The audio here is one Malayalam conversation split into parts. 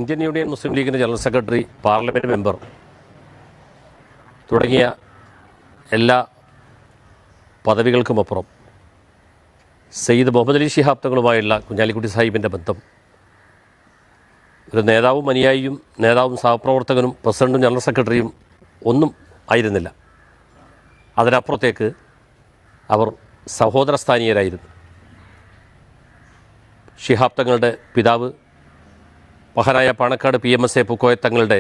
ഇന്ത്യൻ യൂണിയൻ മുസ്ലിം ലീഗിൻ്റെ ജനറൽ സെക്രട്ടറി, പാർലമെൻറ്റ് മെമ്പർ തുടങ്ങിയ എല്ലാ പദവികൾക്കുമപ്പുറം സയ്യിദ് മുഹമ്മദ് അലി ശിഹാബ് തങ്ങളുമായുള്ള കുഞ്ഞാലിക്കുട്ടി സാഹിബിൻ്റെ ബന്ധം ഒരു നേതാവും അനുയായിയും നേതാവും സഹപ്രവർത്തകനും പ്രസിഡൻറ്റും ജനറൽ സെക്രട്ടറിയും ഒന്നും ആയിരുന്നില്ല. അതിനപ്പുറത്തേക്ക് അവർ സഹോദരസ്ഥാനീയരായിരുന്നു. ശിഹാബ് തങ്ങളുടെ പിതാവ് മഹാനായ പാണക്കാട് PMSA പൂക്കോയ തങ്ങളുടെ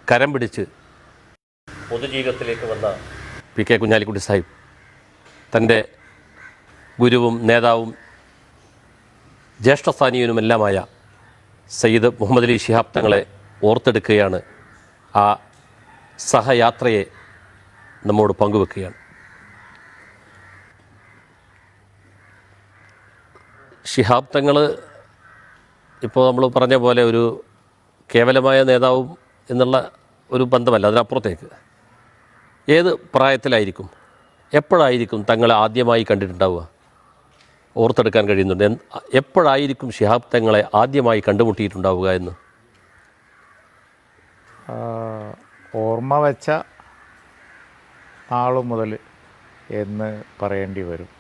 കരം പിടിച്ച് പൊതുജീവിതത്തിലേക്ക് വന്ന PK കുഞ്ഞാലിക്കുട്ടി സാഹിബ് തൻ്റെ ഗുരുവും നേതാവും ജ്യേഷ്ഠസ്ഥാനീയനുമെല്ലാമായ സയ്യിദ് മുഹമ്മദ് അലി ശിഹാബ് തങ്ങളെ ഓർത്തെടുക്കുകയാണ്. ആ സഹയാത്രയെ നമ്മോട് പങ്കുവെക്കുകയാണ്. ശിഹാബ് തങ്ങൾ ഇപ്പോൾ നമ്മൾ പറഞ്ഞ പോലെ ഒരു കേവലമായ നേതാവും എന്നുള്ള ഒരു ബന്ധമല്ല, അതിനപ്പുറത്തേക്ക് ഏത് പ്രായത്തിലായിരിക്കും, എപ്പോഴായിരിക്കും തങ്ങളെ ആദ്യമായി കണ്ടിട്ടുണ്ടാവുക? ഓർത്തെടുക്കാൻ കഴിയുന്നുണ്ട്. എപ്പോഴായിരിക്കും ശിഹാബ് തങ്ങളെ ആദ്യമായി കണ്ടുമുട്ടിയിട്ടുണ്ടാവുക എന്ന്? ഓർമ്മ വെച്ച നാൾ മുതൽ എന്ന് പറയേണ്ടി വരും.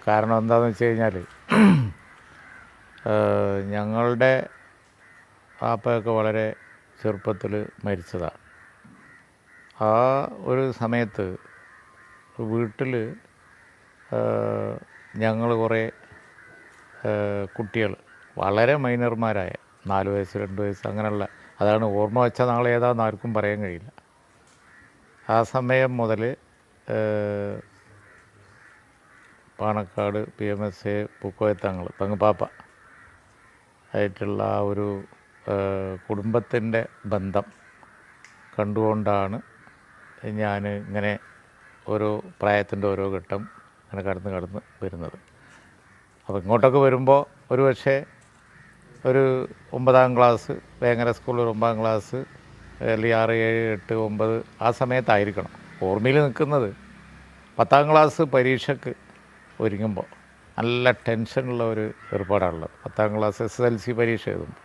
കാരണം എന്താണെന്ന് വെച്ച് കഴിഞ്ഞാൽ ഞങ്ങളുടെ പാപ്പയൊക്കെ വളരെ ചെറുപ്പത്തിൽ മരിച്ചതാണ്. ആ ഒരു സമയത്ത് വീട്ടിൽ ഞങ്ങൾ കുറേ കുട്ടികൾ, വളരെ മൈനർമാരായ 4 വയസ്സ് 2 വയസ്സ് അങ്ങനെയുള്ള, അതാണ് ഓർമ്മ വെച്ച നാൾ ഏതാണെന്ന് ആർക്കും പറയാൻ കഴിയില്ല. ആ സമയം മുതൽ പാണക്കാട് PMSA പൂക്കോയ തങ്ങപ്പാപ്പ ആയിട്ടുള്ള ആ ഒരു കുടുംബത്തിൻ്റെ ബന്ധം കണ്ടുകൊണ്ടാണ് ഞാൻ ഇങ്ങനെ ഓരോ പ്രായത്തിൻ്റെ ഓരോ ഘട്ടം അങ്ങനെ കടന്ന് വരുന്നത്. അപ്പോൾ ഇങ്ങോട്ടൊക്കെ വരുമ്പോൾ ഒരു പക്ഷേ ഒരു 9ാം ക്ലാസ്, വേങ്ങര സ്കൂളിൽ 9ാം ക്ലാസ്, അല്ലെങ്കിൽ 6, 7, 8, 9 ആ സമയത്തായിരിക്കണം. ഓർമ്മയിൽ നിൽക്കുന്നത് 10ാം ക്ലാസ് പരീക്ഷയ്ക്ക് ഒരുങ്ങുമ്പോൾ നല്ല ടെൻഷനുള്ള ഒരു ഏർപ്പാടാണുള്ളത്. 10ാം ക്ലാസ് SSLC പരീക്ഷ എഴുതുമ്പോൾ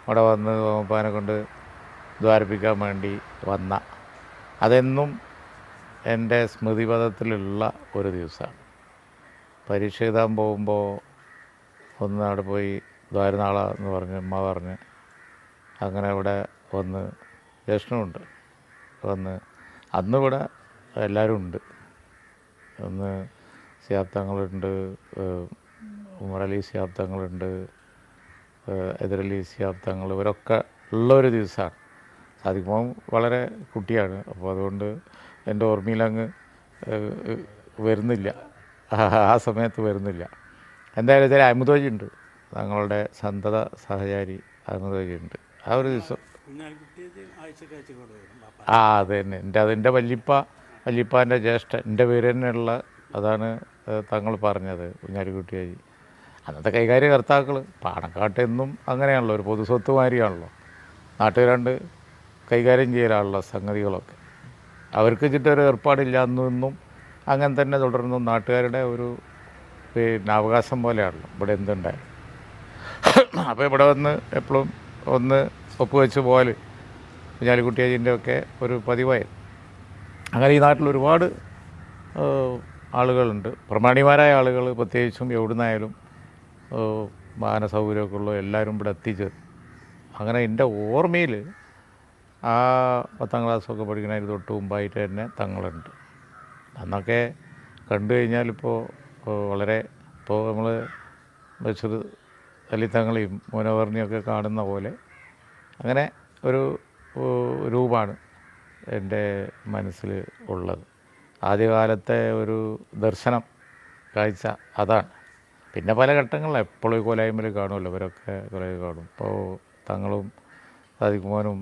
അവിടെ വന്ന് പാനെ കൊണ്ട് ദ്വാരപ്പിക്കാൻ വേണ്ടി വന്ന, അതെന്നും എൻ്റെ സ്മൃതിപഥത്തിലുള്ള ഒരു ദിവസമാണ്. പരീക്ഷ എഴുതാൻ പോകുമ്പോൾ ഒന്ന് അവിടെ പോയി ദ്വാരനാള എന്ന് പറഞ്ഞ് അമ്മ പറഞ്ഞ് അങ്ങനെ ഇവിടെ വന്ന് ജ്യേഷ്ഠനുണ്ട് വന്ന്, അന്നിവിടെ എല്ലാവരും ഉണ്ട്. ഒന്ന് ശിഹാബ് തങ്ങളുണ്ട്, ഉമർ അലി ശിഹാബ് തങ്ങളുണ്ട്, ഹൈദരലി ശിഹാബ് തങ്ങൾ, ഇവരൊക്കെ ഉള്ളൊരു ദിവസമാണ്. സാദിഖ് വളരെ കുട്ടിയാണ്, അപ്പോൾ അതുകൊണ്ട് എൻ്റെ ഓർമ്മയിലങ്ങ് വരുന്നില്ല, ആ സമയത്ത് വരുന്നില്ല. എന്തായാലും ചില അഹമ്മദ് ഉണ്ട്, തങ്ങളുടെ സന്തത സഹചാരി അഹമ്മദ് ഉണ്ട്. ആ ഒരു ദിവസം അത് തന്നെ എൻ്റെ വല്യപ്പാൻ്റെ ജ്യേഷ്ഠൻ, എൻ്റെ പേര് തന്നെയുള്ള, അതാണ് തങ്ങൾ പറഞ്ഞത് കുഞ്ഞാലിക്കുട്ടി ഹാജി. അന്നത്തെ കൈകാര്യകർത്താക്കൾ പാണക്കാട്ടെന്നും അങ്ങനെയാണല്ലോ, ഒരു പൊതുസ്വത്ത് മാതിരിയാണല്ലോ, നാട്ടുകാരാണ്ട് കൈകാര്യം ചെയ്യലാണല്ലോ സംഗതികളൊക്കെ. അവർക്ക് ചുറ്റൊരു ഏർപ്പാടില്ല എന്നും അങ്ങനെ തന്നെ തുടർന്നും നാട്ടുകാരുടെ ഒരു അവകാശം പോലെയാണല്ലോ ഇവിടെ എന്തുണ്ടായാലും. അപ്പോൾ ഇവിടെ വന്ന് എപ്പോഴും ഒന്ന് ഒപ്പുവെച്ച് പോലെ കുഞ്ഞാലിക്കുട്ടി ഹാജിൻ്റെ ഒക്കെ ഒരു പതിവായിരുന്നു. അങ്ങനെ ഈ നാട്ടിൽ ഒരുപാട് ആളുകളുണ്ട്, പ്രമാണിമാരായ ആളുകൾ, പ്രത്യേകിച്ചും എവിടുന്നായാലും വാഹന സൗകര്യമൊക്കെ ഉള്ള എല്ലാവരും ഇവിടെ എത്തിച്ചേർന്നു. അങ്ങനെ എൻ്റെ ഓർമ്മയിൽ ആ 10ാം ക്ലാസ്സൊക്കെ പഠിക്കുന്നതിന് തൊട്ട് മുമ്പായിട്ട് തന്നെ തങ്ങളുണ്ട്. അന്നൊക്കെ കണ്ടു കഴിഞ്ഞാലിപ്പോൾ വളരെ, ഇപ്പോൾ നമ്മൾ ബഷീർ അലി തങ്ങളെയും മുനവറിനെയൊക്കെ കാണുന്ന പോലെ അങ്ങനെ ഒരു രൂപമാണ് എൻ്റെ മനസ്സിൽ ഉള്ളത്. ആദ്യകാലത്തെ ഒരു ദർശനം കാഴ്ച അതാണ്. പിന്നെ പല ഘട്ടങ്ങളിലും എപ്പോഴും കോലായ്മയിൽ കാണുമല്ലോ, ഇവരൊക്കെ കുറേ കാണും. ഇപ്പോൾ തങ്ങളും സാദിഖ് മോനും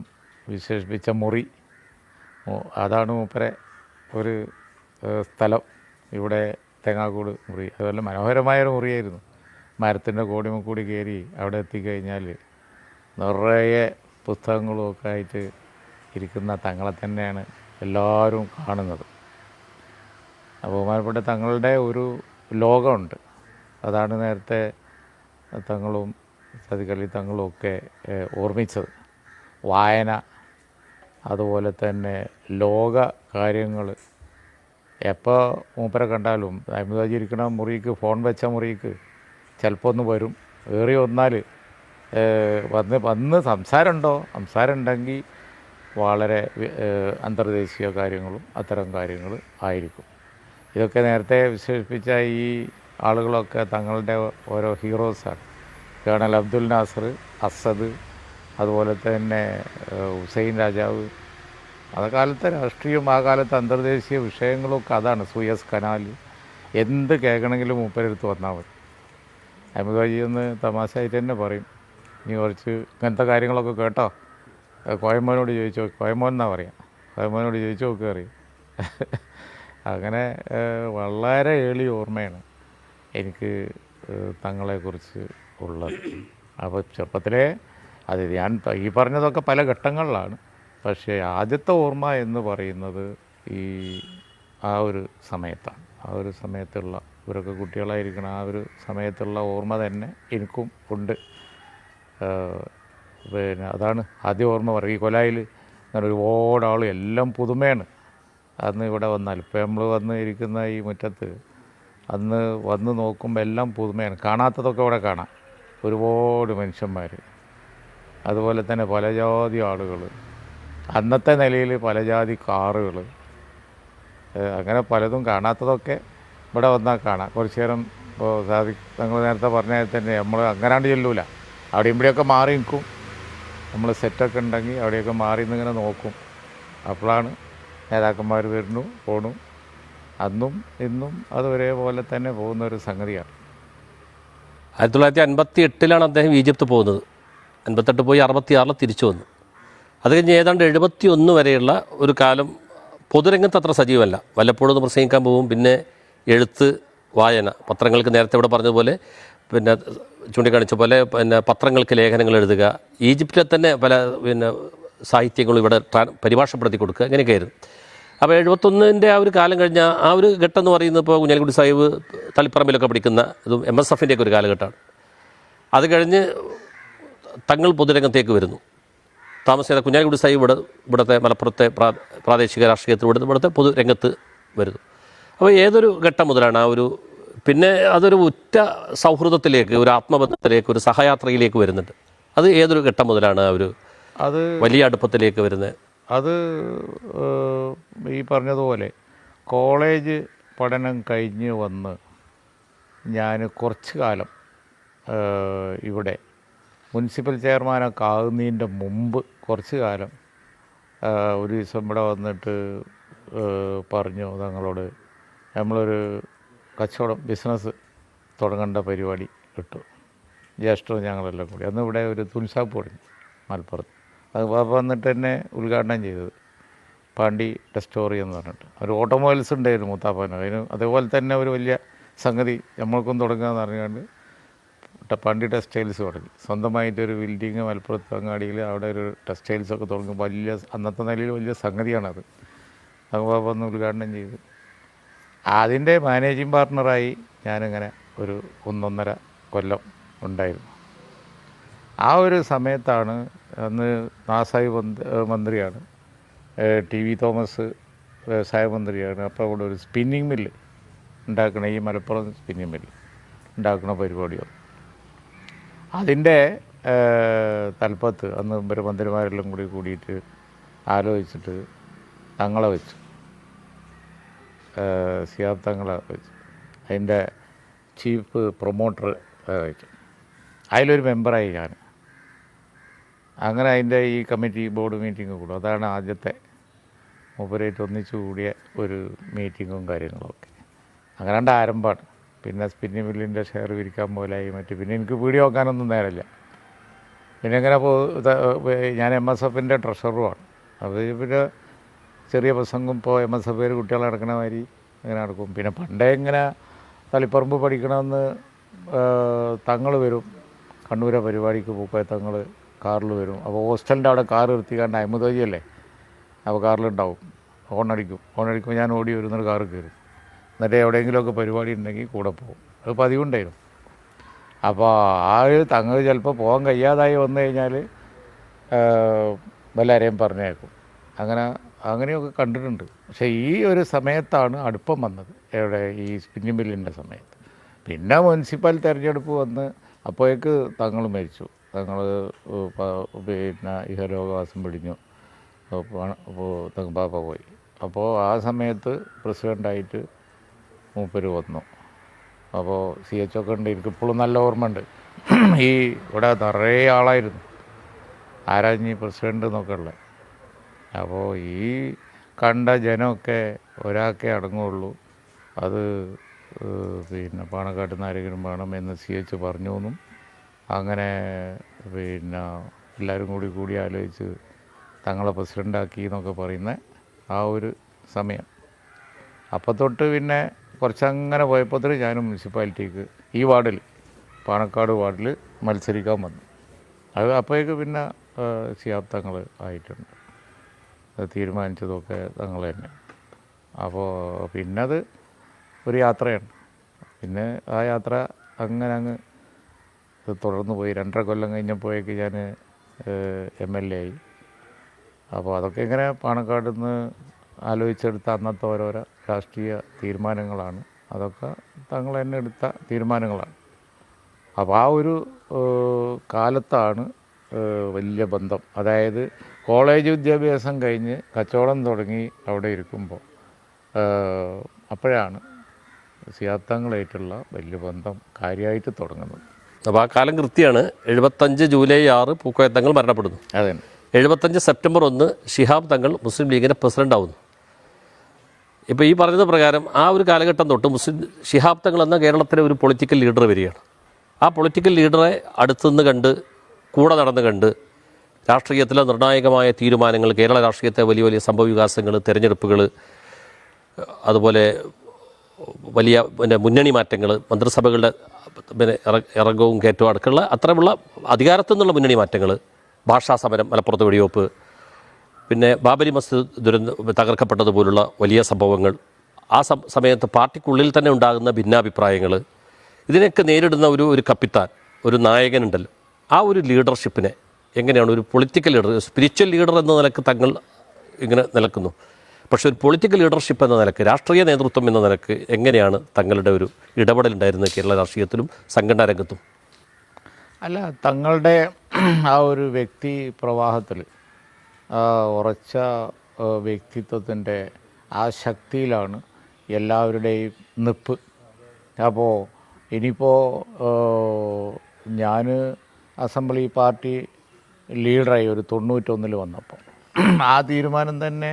വിശേഷിപ്പിച്ച മുറി, അതാണ് മൂപ്പരെ ഒരു സ്ഥലം, ഇവിടെ തേങ്ങാക്കൂട് മുറി. അതുപോലെ മനോഹരമായൊരു മുറിയായിരുന്നു. മരത്തിൻ്റെ കോടിമ കൂടി കയറി അവിടെ എത്തിക്കഴിഞ്ഞാൽ നിറയെ പുസ്തകങ്ങളും ഒക്കെ ആയിട്ട് ഇരിക്കുന്ന തങ്ങളെ തന്നെയാണ് എല്ലാവരും കാണുന്നത്. ബഹുമാനപ്പെട്ട തങ്ങളുടെ ഒരു ലോകമുണ്ട്, അതാണ് നേരത്തെ തങ്ങളും സാദിഖ് അലി തങ്ങളുമൊക്കെ ഓർമ്മിച്ചത്. വായന, അതുപോലെ തന്നെ ലോക കാര്യങ്ങൾ. എപ്പോൾ മൂപ്പരെ കണ്ടാലും അഹമ്മദാജി ഇരിക്കണ മുറിക്ക്, ഫോൺ വെച്ച മുറിക്ക് ചിലപ്പോൾ ഒന്ന് വരും. ഏറി വന്നാൽ വന്ന് സംസാരം ഉണ്ടെങ്കിൽ വളരെ അന്തർദേശീയ കാര്യങ്ങളും അത്തരം കാര്യങ്ങൾ ആയിരിക്കും. ഇതൊക്കെ നേരത്തെ വിശേഷിപ്പിച്ച ഈ ആളുകളൊക്കെ തങ്ങളുടെ ഓരോ ഹീറോസാണ്. കേണൽ അബ്ദുൽ നാസർ, അസദ്, അതുപോലെ തന്നെ ഹുസൈൻ രാജാവ്. കാലത്തെ രാഷ്ട്രീയവും ആ കാലത്തെ അന്തർദേശീയ വിഷയങ്ങളൊക്കെ അതാണ്. സൂയസ് കനാൽ, എന്ത് കേൾക്കണമെങ്കിലും മൂപ്പരെടുത്ത് വന്നാൽ മതി. അഹമ്മദാജി ഒന്ന് തമാശയായിട്ട് തന്നെ പറയും, നീ കുറച്ച് ഇങ്ങനത്തെ കാര്യങ്ങളൊക്കെ കേട്ടോ, കോയമ്മോനോട് ചോദിച്ചു നോക്ക്. കോയമ്മോൻ എന്നാണ് പറയാം, കോയമ്മോനോട് ചോദിച്ചു നോക്കുക അറിയും. അങ്ങനെ വളരെ ഏളി ഓർമ്മയാണ് എനിക്ക് തങ്ങളെക്കുറിച്ച് ഉള്ളത്. അപ്പോൾ ചെറുപ്പത്തിലേ അത് ഞാൻ ഈ പറഞ്ഞതൊക്കെ പല ഘട്ടങ്ങളിലാണ്. പക്ഷേ ആദ്യത്തെ ഓർമ്മ എന്ന് പറയുന്നത് ആ ഒരു സമയത്താണ്. ആ ഒരു സമയത്തുള്ള, ഇവരൊക്കെ കുട്ടികളായിരിക്കണം, ആ ഒരു സമയത്തുള്ള ഓർമ്മ തന്നെ എനിക്കും ഉണ്ട്. പിന്നെ അതാണ് ആദ്യം ഓർമ്മ പറയും. ഈ കൊലായിൽ അങ്ങനെ ഒരുപാട് ആൾ, എല്ലാം പുതുമയാണ് അന്ന് ഇവിടെ വന്നാൽ. ഇപ്പോൾ നമ്മൾ വന്ന് ഇരിക്കുന്ന ഈ മുറ്റത്ത് അന്ന് വന്ന് നോക്കുമ്പോൾ എല്ലാം പുതുമയാണ്. കാണാത്തതൊക്കെ ഇവിടെ കാണാം. ഒരുപാട് മനുഷ്യന്മാർ, അതുപോലെ തന്നെ പല ജാതി ആളുകൾ, അന്നത്തെ നിലയിൽ പല ജാതി കാറുകൾ, അങ്ങനെ പലതും കാണാത്തതൊക്കെ ഇവിടെ വന്നാൽ കാണാം. കുറച്ച് നേരം ഇപ്പോൾ ഞങ്ങൾ നേരത്തെ പറഞ്ഞാൽ തന്നെ നമ്മൾ അങ്ങനാണ്ട് ചെല്ലൂല, അവിടെ ഇവിടെയൊക്കെ മാറി നിൽക്കും. നമ്മൾ സെറ്റൊക്കെ ഉണ്ടെങ്കിൽ അവിടെയൊക്കെ മാറി നിന്നിങ്ങനെ നോക്കും. അപ്പോഴാണ് നേതാക്കന്മാർ വരുന്നു പോണു. അന്നും ഇന്നും അത് ഒരേപോലെ തന്നെ പോകുന്നൊരു സംഗതിയാണ്. 1958 അദ്ദേഹം ഈജിപ്ത് പോകുന്നത്. 58 പോയി 66 തിരിച്ചു വന്നു. അത് കഴിഞ്ഞ് ഏതാണ്ട് 71 വരെയുള്ള ഒരു കാലം പൊതുരംഗത്ത് അത്ര സജീവമല്ല. വല്ലപ്പോഴും പ്രസംഗിക്കാൻ പോകും. പിന്നെ എഴുത്ത്, വായന, പത്രങ്ങൾക്ക് നേരത്തെ ഇവിടെ പറഞ്ഞതുപോലെ, പിന്നെ ചൂണ്ടിക്കാണിച്ച പോലെ പിന്നെ പത്രങ്ങൾക്ക് ലേഖനങ്ങൾ എഴുതുക, ഈജിപ്തിലെ തന്നെ പല സാഹിത്യങ്ങളും ഇവിടെ പരിഭാഷപ്പെടുത്തി കൊടുക്കുക, അങ്ങനെയൊക്കെയായിരുന്നു. അപ്പോൾ 71 ആ ഒരു കാലം കഴിഞ്ഞ ആ ഒരു ഘട്ടം എന്ന് പറയുന്നത് ഇപ്പോൾ കുഞ്ഞാലിക്കുട്ടി സാഹിബ് തളിപ്പറമ്പിലൊക്കെ പഠിക്കുന്ന ഇതും MSF ഒരു കാലഘട്ടമാണ്. അത് കഴിഞ്ഞ് തങ്ങൾ പൊതുരംഗത്തേക്ക് വരുന്നു. താമസിയാതെ കുഞ്ഞാലിക്കുട്ടി സാഹിബ് ഇവിടുത്തെ മലപ്പുറത്തെ പ്രാദേശിക രാഷ്ട്രീയത്തിൽ ഇവിടുത്തെ പൊതുരംഗത്ത് വരുന്നു. അപ്പോൾ ഏതൊരു ഘട്ടം മുതലാണ് ആ ഒരു, പിന്നെ അതൊരു ഉറ്റ സൗഹൃദത്തിലേക്ക്, ഒരു ആത്മബന്ധത്തിലേക്ക്, ഒരു സഹയാത്രയിലേക്ക് വരുന്നുണ്ട്. അത് ഏതൊരു ഘട്ടം മുതലാണ് അത് വലിയ അടുപ്പത്തിലേക്ക് വരുന്നത്? അത് ഈ പറഞ്ഞതുപോലെ കോളേജ് പഠനം കഴിഞ്ഞ് വന്ന് ഞാൻ കുറച്ച് കാലം ഇവിടെ മുനിസിപ്പൽ ചെയർമാനൊക്കെ ആകുന്നതിൻ്റെ മുമ്പ് കുറച്ച് കാലം ഒരു ദിവസം ഇവിടെ വന്നിട്ട് പറഞ്ഞു തങ്ങളോട്, നമ്മളൊരു കച്ചവടം ബിസിനസ് തുടങ്ങേണ്ട പരിപാടി ഇട്ടു. ജ്യേഷ്ഠവും ഞങ്ങളെല്ലാം കൂടി. അന്ന് ഇവിടെ ഒരു തുണിഷാപ്പ് തുടങ്ങി മലപ്പുറത്ത്. അത് വന്നിട്ട് തന്നെ ഉദ്ഘാടനം ചെയ്തത് പാണ്ടി ടെസ്റ്റോറി എന്ന് പറഞ്ഞിട്ട് ഒരു ഓട്ടോമൊബൈൽസ് ഉണ്ടായിരുന്നു മൂത്താപ്പാന്. അതിന് അതേപോലെ തന്നെ ഒരു വലിയ സംഗതി നമ്മൾക്കും തുടങ്ങുകയെന്ന് പറഞ്ഞുകൊണ്ട് പാണ്ടി ടെക്സ്റ്റൈൽസ് തുടങ്ങി. സ്വന്തമായിട്ടൊരു ബിൽഡിങ് മലപ്പുറത്ത് അങ്ങാടിയിൽ അവിടെ ഒരു ടെക്സ്റ്റൈൽസൊക്കെ തുടങ്ങി. വലിയ, അന്നത്തെ നിലയിൽ വലിയ സംഗതിയാണത്. അത് വന്ന് ഉദ്ഘാടനം ചെയ്ത് അതിൻ്റെ മാനേജിങ് പാർട്ട്ണറായി ഞാനിങ്ങനെ ഒരു 1.5 കൊല്ലം ഉണ്ടായിരുന്നു. ആ ഒരു സമയത്താണ്, അന്ന് നാസായി മന്ത്രിയാണ്, TV തോമസ് വ്യവസായ മന്ത്രിയാണ്. അപ്പോൾ അവിടെ ഒരു സ്പിന്നിങ് മില്ല് ഉണ്ടാക്കണ, ഈ മലപ്പുറം സ്പിന്നിങ് മില്ല് ഉണ്ടാക്കുന്ന പരിപാടിയാണ്. അതിൻ്റെ തലപ്പത്ത് അന്ന് ഇവർ മന്ത്രിമാരെല്ലാം കൂടിയിട്ട് ആലോചിച്ചിട്ട് തങ്ങളെ വെച്ചു, സിയാബ് തങ്ങളെ വെച്ചു. അതിൻ്റെ ചീഫ് പ്രൊമോട്ടർ വെച്ചു. അതിലൊരു മെമ്പറായി ഞാൻ. അങ്ങനെ അതിൻ്റെ ഈ കമ്മിറ്റി ബോർഡ് മീറ്റിംഗ് കൂടും. അതാണ് ആദ്യത്തെ മൂപ്പരായിട്ട് ഒന്നിച്ചു കൂടിയ ഒരു മീറ്റിങ്ങും കാര്യങ്ങളൊക്കെ. അങ്ങനെ ആരംഭമാണ്. പിന്നെ സ്പിന്നിങ് മില്ലിൻ്റെ ഷെയർ വിരിക്കാൻ പോലായി പിന്നെ എനിക്ക് വീഡിയോ നോക്കാനൊന്നും നേരമില്ല. പിന്നെ ഇങ്ങനെ ഞാൻ MSFൻ്റെ ട്രഷററുമാണ്. അത് പിന്നെ ചെറിയ പ്രസംഗം ഇപ്പോൾ MSF കുട്ടികളെ നടക്കണ മാതിരി അങ്ങനെ നടക്കും. പിന്നെ പണ്ടേ ഇങ്ങനെ തളിപ്പറമ്പ് പഠിക്കണമെന്ന് തങ്ങൾ വരും, കണ്ണൂരെ പരിപാടിക്ക് പോയി തങ്ങൾ കാറിൽ വരും. അപ്പോൾ ഹോസ്റ്റലിൻ്റെ അവിടെ കാർ നിർത്തിക്കാണ്ട് അഹമ്മദാജി അല്ലേ, അപ്പോൾ കാറിലുണ്ടാവും. ഹോണടിക്കുമ്പോൾ ഞാൻ ഓടി വരുന്നൊരു കാറ് കയറും. എന്നിട്ട് എവിടെയെങ്കിലുമൊക്കെ പരിപാടി ഉണ്ടെങ്കിൽ കൂടെ പോകും. അത് പതിവുണ്ടായിരുന്നു. അപ്പോൾ ആ ഒരു തങ്ങൾ ചിലപ്പോൾ പോകാൻ കഴിയാതായി വന്നു കഴിഞ്ഞാൽ എല്ലാവരെയും പറഞ്ഞേക്കും. അങ്ങനെയൊക്കെ കണ്ടിട്ടുണ്ട്. പക്ഷേ ഈ ഒരു സമയത്താണ് അടുപ്പം വന്നത്, എവിടെ ഈ സ്പിന്നിംഗ് മില്ലിൻ്റെ സമയത്ത്. പിന്നെ മുനിസിപ്പൽ തിരഞ്ഞെടുപ്പ് വന്ന് അപ്പോഴേക്ക് തങ്ങൾ മരിച്ചു. തങ്ങൾ പിന്നെ ഇഹലോകവാസം പിടിഞ്ഞു. അപ്പോൾ തെങ്ങുപാപ്പ പോയി. അപ്പോൾ ആ സമയത്ത് പ്രസിഡൻ്റായിട്ട് മൂപ്പര് വന്നു. അപ്പോൾ CH ഒക്കെ ഉണ്ട്, എനിക്കിപ്പോഴും നല്ല ഓർമ്മയുണ്ട്. ഈ ഇവിടെ നിറയെ ആളായിരുന്നു, ആരാഞ്ഞി പ്രസിഡൻ്റ് എന്നൊക്കെ ഉള്ളത്. അപ്പോൾ ഈ കണ്ട ജനമൊക്കെ ഒരാൾക്കേ അടങ്ങുള്ളൂ, അത് പിന്നെ പാണക്കാട്ട് നിന്ന് ആരെങ്കിലും വേണം എന്ന് CH പറഞ്ഞു എന്നും അങ്ങനെ പിന്നെ എല്ലാവരും കൂടി ആലോചിച്ച് തങ്ങളെ പ്രസിഡൻ്റാക്കി എന്നൊക്കെ പറയുന്ന ആ ഒരു സമയം. അപ്പോൾ തൊട്ട് പിന്നെ കുറച്ചങ്ങനെ പോയപ്പോൾ ഞാനും മുനിസിപ്പാലിറ്റിക്ക് ഈ വാർഡിൽ, പാണക്കാട് വാർഡിൽ മത്സരിക്കാൻ വന്നു. അത് അപ്പോഴേക്ക് പിന്നെ ശിഹാബ് തങ്ങൾ ആയിട്ടുണ്ട്. അത് തീരുമാനിച്ചതൊക്കെ തങ്ങൾ തന്നെ. അപ്പോൾ പിന്നെ അത് ഒരു യാത്രയാണ്. പിന്നെ ആ യാത്ര അങ്ങ് തുടർന്ന് പോയി. 2.5 കൊല്ലം കഴിഞ്ഞപ്പോഴേക്ക് ഞാൻ MLA ആയി. അപ്പോൾ അതൊക്കെ ഇങ്ങനെ പാണക്കാട് നിന്ന് ആലോചിച്ചെടുത്ത അന്നത്തെ ഓരോരോ രാഷ്ട്രീയ തീരുമാനങ്ങളാണ്. അതൊക്കെ തങ്ങൾ തന്നെ എടുത്ത തീരുമാനങ്ങളാണ്. അപ്പോൾ ആ ഒരു കാലത്താണ് വലിയ ബന്ധം. അതായത് കോളേജ് വിദ്യാഭ്യാസം കഴിഞ്ഞ് കച്ചവടം തുടങ്ങി അവിടെ ഇരിക്കുമ്പോൾ അപ്പോഴാണ് ശിഹാബ് തങ്ങളായിട്ടുള്ള വലിയ ബന്ധം കാര്യമായിട്ട് തുടങ്ങുന്നത്. അപ്പോൾ ആ കാലം കൃത്യമാണ്. 75 ജൂലൈ 6 പൂക്കോയ തങ്ങൾ മരണപ്പെടുന്നു. അതെ. 75 സെപ്റ്റംബർ 1 ശിഹാബ് തങ്ങൾ മുസ്ലിം ലീഗിൻ്റെ പ്രസിഡൻ്റ് ആവുന്നു. ഇപ്പോൾ ഈ പറഞ്ഞത് പ്രകാരം ആ ഒരു കാലഘട്ടം തൊട്ട് ശിഹാബ് തങ്ങൾ എന്ന കേരളത്തിലെ ഒരു പൊളിറ്റിക്കൽ ലീഡർ വരികയാണ്. ആ പൊളിറ്റിക്കൽ ലീഡറെ അടുത്തുനിന്ന് കണ്ട്, കൂടെ നടന്ന് കണ്ട്, രാഷ്ട്രീയത്തിലെ നിർണായകമായ തീരുമാനങ്ങൾ, കേരള രാഷ്ട്രീയത്തെ വലിയ വലിയ സംഭവവികാസങ്ങൾ, തിരഞ്ഞെടുപ്പുകൾ, അതുപോലെ വലിയ മുന്നണി മാറ്റങ്ങൾ, മന്ത്രിസഭകളുടെ ഇറങ്ങവും കയറ്റവും അടക്കമുള്ള അത്തരമുള്ള അധികാരത്തിൽ നിന്നുള്ള മുന്നണി മാറ്റങ്ങൾ, ഭാഷാ സമരം, മലപ്പുറത്ത് വെടിവെപ്പ്, പിന്നെ ബാബരി മസ്ജിദ് തകർക്കപ്പെട്ടതുപോലുള്ള വലിയ സംഭവങ്ങൾ, ആ സമയത്ത് പാർട്ടിക്കുള്ളിൽ തന്നെ ഉണ്ടാകുന്ന ഭിന്നാഭിപ്രായങ്ങൾ, ഇതിനൊക്കെ നേരിടുന്ന ഒരു കപ്പിത്താൻ, ഒരു നായകനുണ്ടല്ലോ, ആ ഒരു ലീഡർഷിപ്പിനെ എങ്ങനെയാണ് ഒരു പൊളിറ്റിക്കൽ ലീഡർ, സ്പിരിച്വൽ ലീഡർ എന്ന നിലക്ക് തങ്ങൾ ഇങ്ങനെ നിലക്കുന്നു. പക്ഷേ ഒരു പൊളിറ്റിക്കൽ ലീഡർഷിപ്പ് എന്ന നിലക്ക്, രാഷ്ട്രീയ നേതൃത്വം എന്ന നിലക്ക് എങ്ങനെയാണ് തങ്ങളുടെ ഒരു ഇടപെടലുണ്ടായിരുന്നത് കേരള രാഷ്ട്രീയത്തിലും സംഘടനാ രംഗത്തും? അല്ല, തങ്ങളുടെ ആ ഒരു വ്യക്തി പ്രവാഹത്തിൽ, ഉറച്ച വ്യക്തിത്വത്തിൻ്റെ ആ ശക്തിയിലാണ് എല്ലാവരുടെയും നിപ്പ്. അപ്പോൾ ഇനിയിപ്പോൾ ഞാൻ അസംബ്ലി പാർട്ടി ലീഡറായി ഒരു 91 വന്നപ്പോൾ ആ തീരുമാനം തന്നെ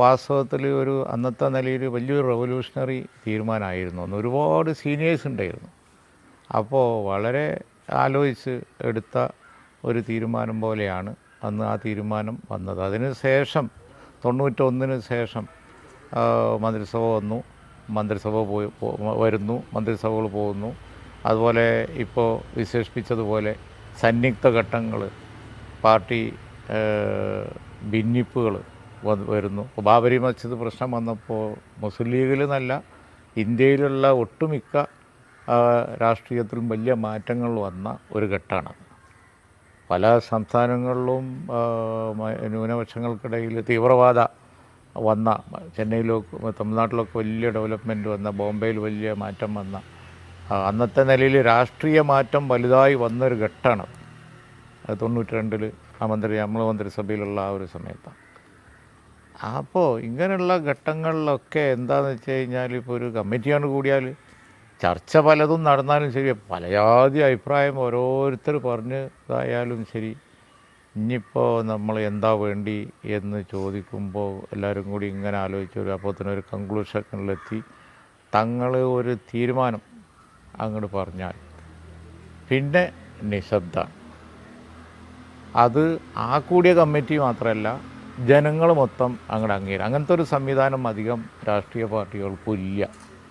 വാസ്തവത്തിൽ ഒരു അന്നത്തെ നിലയിൽ വലിയൊരു റെവല്യൂഷണറി തീരുമാനമായിരുന്നു. അന്ന് ഒരുപാട് സീനിയേഴ്സ് ഉണ്ടായിരുന്നു. അപ്പോൾ വളരെ ആലോചിച്ച് എടുത്ത ഒരു തീരുമാനം പോലെയാണ് അന്ന് ആ തീരുമാനം വന്നത്. അതിന് ശേഷം 91 ശേഷം മന്ത്രിസഭ വന്നു, മന്ത്രിസഭ വരുന്നു, മന്ത്രിസഭകൾ പോകുന്നു. അതുപോലെ ഇപ്പോൾ വിശേഷിപ്പിച്ചതുപോലെ സന്നിഗ്ധ ഘട്ടങ്ങൾ, പാർട്ടി ഭിന്നിപ്പുകൾ വരുന്നു. ഇപ്പോൾ ബാബരി മസ്ജിദ് പ്രശ്നം വന്നപ്പോൾ മുസ്ലിം ലീഗിൽ നിന്നല്ല, ഇന്ത്യയിലുള്ള ഒട്ടുമിക്ക രാഷ്ട്രീയത്തിലും വലിയ മാറ്റങ്ങൾ വന്ന ഒരു ഘട്ടമാണ്. പല സംസ്ഥാനങ്ങളിലും ന്യൂനപക്ഷങ്ങൾക്കിടയിൽ തീവ്രവാദ വന്ന, ചെന്നൈയിലൊക്കെ തമിഴ്നാട്ടിലൊക്കെ വലിയ ഡെവലപ്മെൻറ്റ് വന്ന, ബോംബെയിൽ വലിയ മാറ്റം വന്ന, അന്നത്തെ നിലയിൽ രാഷ്ട്രീയ മാറ്റം വലുതായി വന്നൊരു ഘട്ടമാണ്. അത് 92 നമ്മൾ മന്ത്രിസഭയിലുള്ള ആ ഒരു സമയത്താണ്. അപ്പോൾ ഇങ്ങനെയുള്ള ഘട്ടങ്ങളിലൊക്കെ എന്താണെന്ന് വെച്ച് കഴിഞ്ഞാൽ, ഇപ്പോൾ ഒരു കമ്മിറ്റിയാണ് കൂടിയാൽ ചർച്ച പലതും നടന്നാലും ശരി, പല ജാതി അഭിപ്രായം ഓരോരുത്തർ പറഞ്ഞ് ഇതായാലും ശരി, ഇനിയിപ്പോൾ നമ്മൾ എന്താ വേണ്ടി എന്ന് ചോദിക്കുമ്പോൾ എല്ലാവരും കൂടി ഇങ്ങനെ ആലോചിച്ചു അപ്പോൾ തന്നെ ഒരു കൺക്ലൂഷനിലെത്തി തങ്ങൾ ഒരു തീരുമാനം അങ്ങോട്ട് പറഞ്ഞാൽ പിന്നെ നിശബ്ദമാണ്. അത് ആ കൂടിയ കമ്മിറ്റി മാത്രമല്ല, ജനങ്ങൾ മൊത്തം അങ്ങോട്ട് അംഗീകരിക്കും. അങ്ങനത്തെ ഒരു സംവിധാനം അധികം രാഷ്ട്രീയ പാർട്ടികൾക്കും ഇല്ല.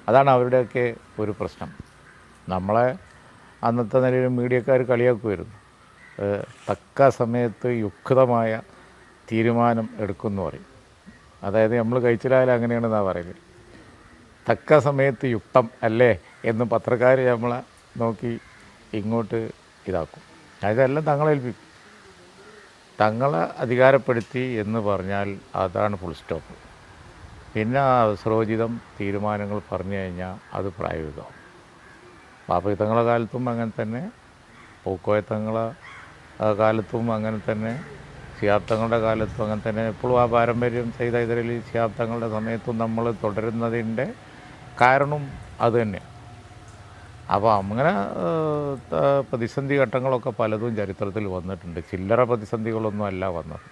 അതാണ് അവരുടെയൊക്കെ ഒരു പ്രശ്നം. നമ്മളെ അന്നത്തെ നിലയിൽ മീഡിയക്കാർ കളിയാക്കുമായിരുന്നു, തക്ക സമയത്ത് യുക്തമായ തീരുമാനം എടുക്കുമെന്ന് പറയും. അതായത് നമ്മൾ കഴിച്ചിലായാലും അങ്ങനെയാണെന്നാണ് പറയുന്നത്. തക്ക സമയത്ത് യുക്തം അല്ലേ എന്ന് പത്രക്കാർ നമ്മളെ നോക്കി ഇങ്ങോട്ട് ഇതാക്കും. ഇതെല്ലാം തങ്ങളെ ഏൽപ്പിക്കും. തങ്ങളെ അധികാരപ്പെടുത്തി എന്ന് പറഞ്ഞാൽ അതാണ് ഫുൾ സ്റ്റോപ്പ്. പിന്നെ അവസരോചിതം തീരുമാനങ്ങൾ പറഞ്ഞു കഴിഞ്ഞാൽ അത് പ്രായോഗികമാവും. ബാപ്പത്തങ്ങളെ കാലത്തും അങ്ങനെ തന്നെ, പൂക്കോയത്തങ്ങളെ കാലത്തും അങ്ങനെ തന്നെ, ശിഹാബ്ദങ്ങളുടെ കാലത്തും അങ്ങനെ തന്നെ. എപ്പോഴും ആ പാരമ്പര്യം സയ്യിദ് ഹൈദരലി ശിഹാബ്ദങ്ങളുടെ സമയത്തും നമ്മൾ തുടരുന്നതിൻ്റെ കാരണം അത് തന്നെയാണ്. അപ്പോൾ അങ്ങനെ പ്രതിസന്ധി ഘട്ടങ്ങളൊക്കെ പലതും ചരിത്രത്തിൽ വന്നിട്ടുണ്ട്. ചില്ലറ പ്രതിസന്ധികളൊന്നും അല്ല വന്നത്.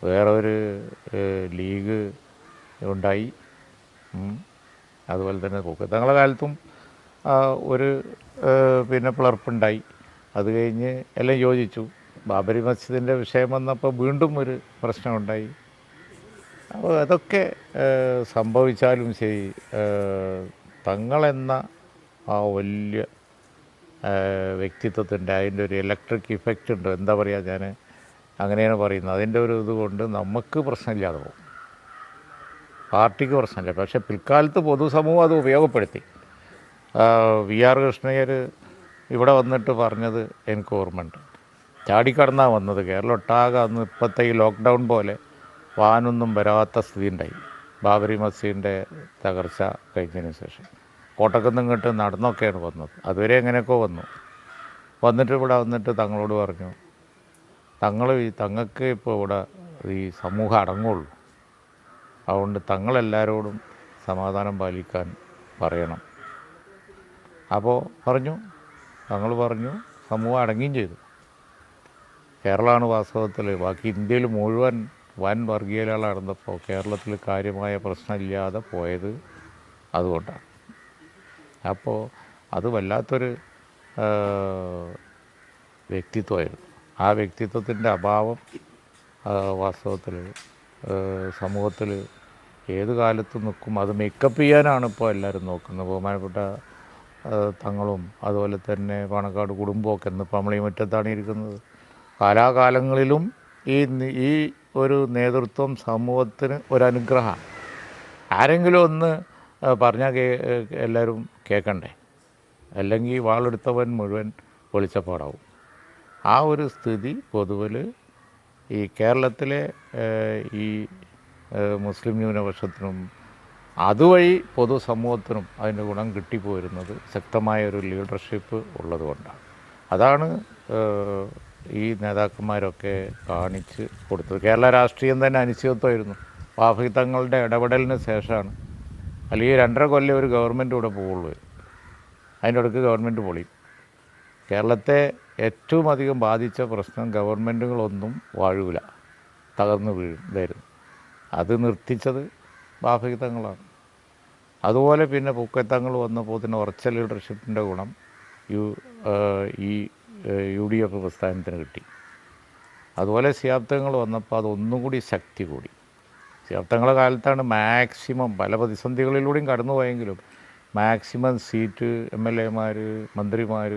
വേറെ ഒരു ലീഗ് ഉണ്ടായി. അതുപോലെ തന്നെ തങ്ങളുടെ കാലത്തും ഒരു പിന്നെ പിളർപ്പുണ്ടായി. അത് കഴിഞ്ഞ് എല്ലാം യോജിച്ചു. ബാബരി മസ്ജിദിൻ്റെ വിഷയം വന്നപ്പോൾ വീണ്ടും ഒരു പ്രശ്നമുണ്ടായി. അപ്പോൾ അതൊക്കെ സംഭവിച്ചാലും ശരി, തങ്ങളെന്ന ആ വലിയ വ്യക്തിത്വത്തിൻ്റെ അതിൻ്റെ ഒരു ഇലക്ട്രിക് ഇഫക്റ്റ് ഉണ്ട്. എന്താ പറയുക, ഞാൻ അങ്ങനെയാണ് പറയുന്നത്. അതിൻ്റെ ഒരു ഇതുകൊണ്ട് നമുക്ക് പ്രശ്നമില്ലാതെ പോകും, പാർട്ടിക്ക് പ്രശ്നമില്ല. പക്ഷേ പിൽക്കാലത്ത് പൊതുസമൂഹം അത് ഉപയോഗപ്പെടുത്തി. VR കൃഷ്ണയ്യർ ഇവിടെ വന്നിട്ട് പറഞ്ഞത് എനിക്ക് ഓർമ്മയുണ്ട്. ചാടിക്കടന്നാണ് വന്നത്. കേരളം ഒട്ടാകെ അന്ന് ഇപ്പോഴത്തെ ഈ ലോക്ക്ഡൗൺ പോലെ വാനൊന്നും വരാത്ത സ്ഥിതി ഉണ്ടായി. ബാബരി മസ്ജിദിൻ്റെ തകർച്ച കഴിഞ്ഞതിന് ശേഷം കോട്ടക്കുന്ന് ഇങ്ങോട്ട് നടന്നൊക്കെയാണ് വന്നത്. അതുവരെ എങ്ങനെയൊക്കെ വന്നിട്ട് ഇവിടെ വന്നിട്ട് തങ്ങളോട് പറഞ്ഞു, തങ്ങൾക്ക് ഇപ്പോൾ ഇവിടെ ഈ സമൂഹം അടങ്ങുള്ളൂ, അതുകൊണ്ട് തങ്ങളെല്ലാവരോടും സമാധാനം പാലിക്കാൻ പറയണം. അപ്പോൾ തങ്ങൾ പറഞ്ഞു, സമൂഹം അടങ്ങുകയും ചെയ്തു. കേരളമാണ് വാസ്തവത്തിൽ, ബാക്കി ഇന്ത്യയിൽ മുഴുവൻ വൻ വർഗീയതകൾ നടന്നപ്പോൾ കേരളത്തിൽ കാര്യമായ പ്രശ്നമില്ലാതെ പോയത് അതുകൊണ്ടാണ്. അപ്പോൾ അത് വല്ലാത്തൊരു വ്യക്തിത്വമായിരുന്നു. ആ വ്യക്തിത്വത്തിൻ്റെ അഭാവം വാസ്തവത്തിൽ സമൂഹത്തിൽ ഏത് കാലത്തും നിൽക്കും. അത് മേക്കപ്പ് ചെയ്യാനാണ് ഇപ്പോൾ എല്ലാവരും നോക്കുന്നത്. ബഹുമാനപ്പെട്ട തങ്ങളും അതുപോലെ തന്നെ പാണക്കാട് കുടുംബമൊക്കെ ഇന്നിപ്പോൾ നമ്മൾ ഈ മുറ്റത്താണ് ഇരിക്കുന്നത്. കാലാകാലങ്ങളിലും ഈ ഒരു നേതൃത്വം സമൂഹത്തിന് ഒരനുഗ്രഹമാണ്. ആരെങ്കിലും ഒന്ന് പറഞ്ഞാൽ എല്ലാവരും കേൾക്കണ്ടേ, അല്ലെങ്കിൽ വാളെടുത്തവൻ മുഴുവൻ വെളിച്ചപ്പാടാവും. ആ ഒരു സ്ഥിതി പൊതുവിൽ ഈ കേരളത്തിലെ ഈ മുസ്ലിം ന്യൂനപക്ഷത്തിനും അതുവഴി പൊതുസമൂഹത്തിനും അതിൻ്റെ ഗുണം കിട്ടിപ്പോരുന്നത് ശക്തമായ ഒരു ലീഡർഷിപ്പ് ഉള്ളതുകൊണ്ടാണ്. അതാണ് ഈ നേതാക്കന്മാരൊക്കെ കാണിച്ച് കൊടുത്തത്. കേരള രാഷ്ട്രീയം തന്നെ അനിശ്ചിതത്വമായിരുന്നു. വാഫി തങ്ങളുടെ ഇടപെടലിന് ശേഷമാണ്, അല്ലെങ്കിൽ 2.5 കൊല്ലം ഒരു ഗവൺമെൻറ് ഇവിടെ പോവുള്ളൂ. അതിൻ്റെ ഇടയ്ക്ക് ഗവൺമെൻറ് പൊളിയും. കേരളത്തെ ഏറ്റവും അധികം ബാധിച്ച പ്രശ്നം ഗവൺമെൻറ്റുകളൊന്നും വാഴൂല, തകർന്നു വീഴുന്നതായിരുന്നു. അത് നിർത്തിച്ചത് വാഫി തങ്ങളാണ്. അതുപോലെ പിന്നെ പൂക്കത്തങ്ങൾ വന്നപ്പോൾ തന്നെ ഉറച്ച ലീഡർഷിപ്പിൻ്റെ ഗുണം ഈ UDF പ്രസ്ഥാനത്തിന് കിട്ടി. അതുപോലെ ശിഹാബ്ദങ്ങൾ വന്നപ്പോൾ അതൊന്നും കൂടി ശക്തി കൂടി. ശിഹാബ്ദങ്ങളുടെ കാലത്താണ് മാക്സിമം പല പ്രതിസന്ധികളിലൂടെയും കടന്നുപോയെങ്കിലും മാക്സിമം സീറ്റ് MLA-മാർ മന്ത്രിമാർ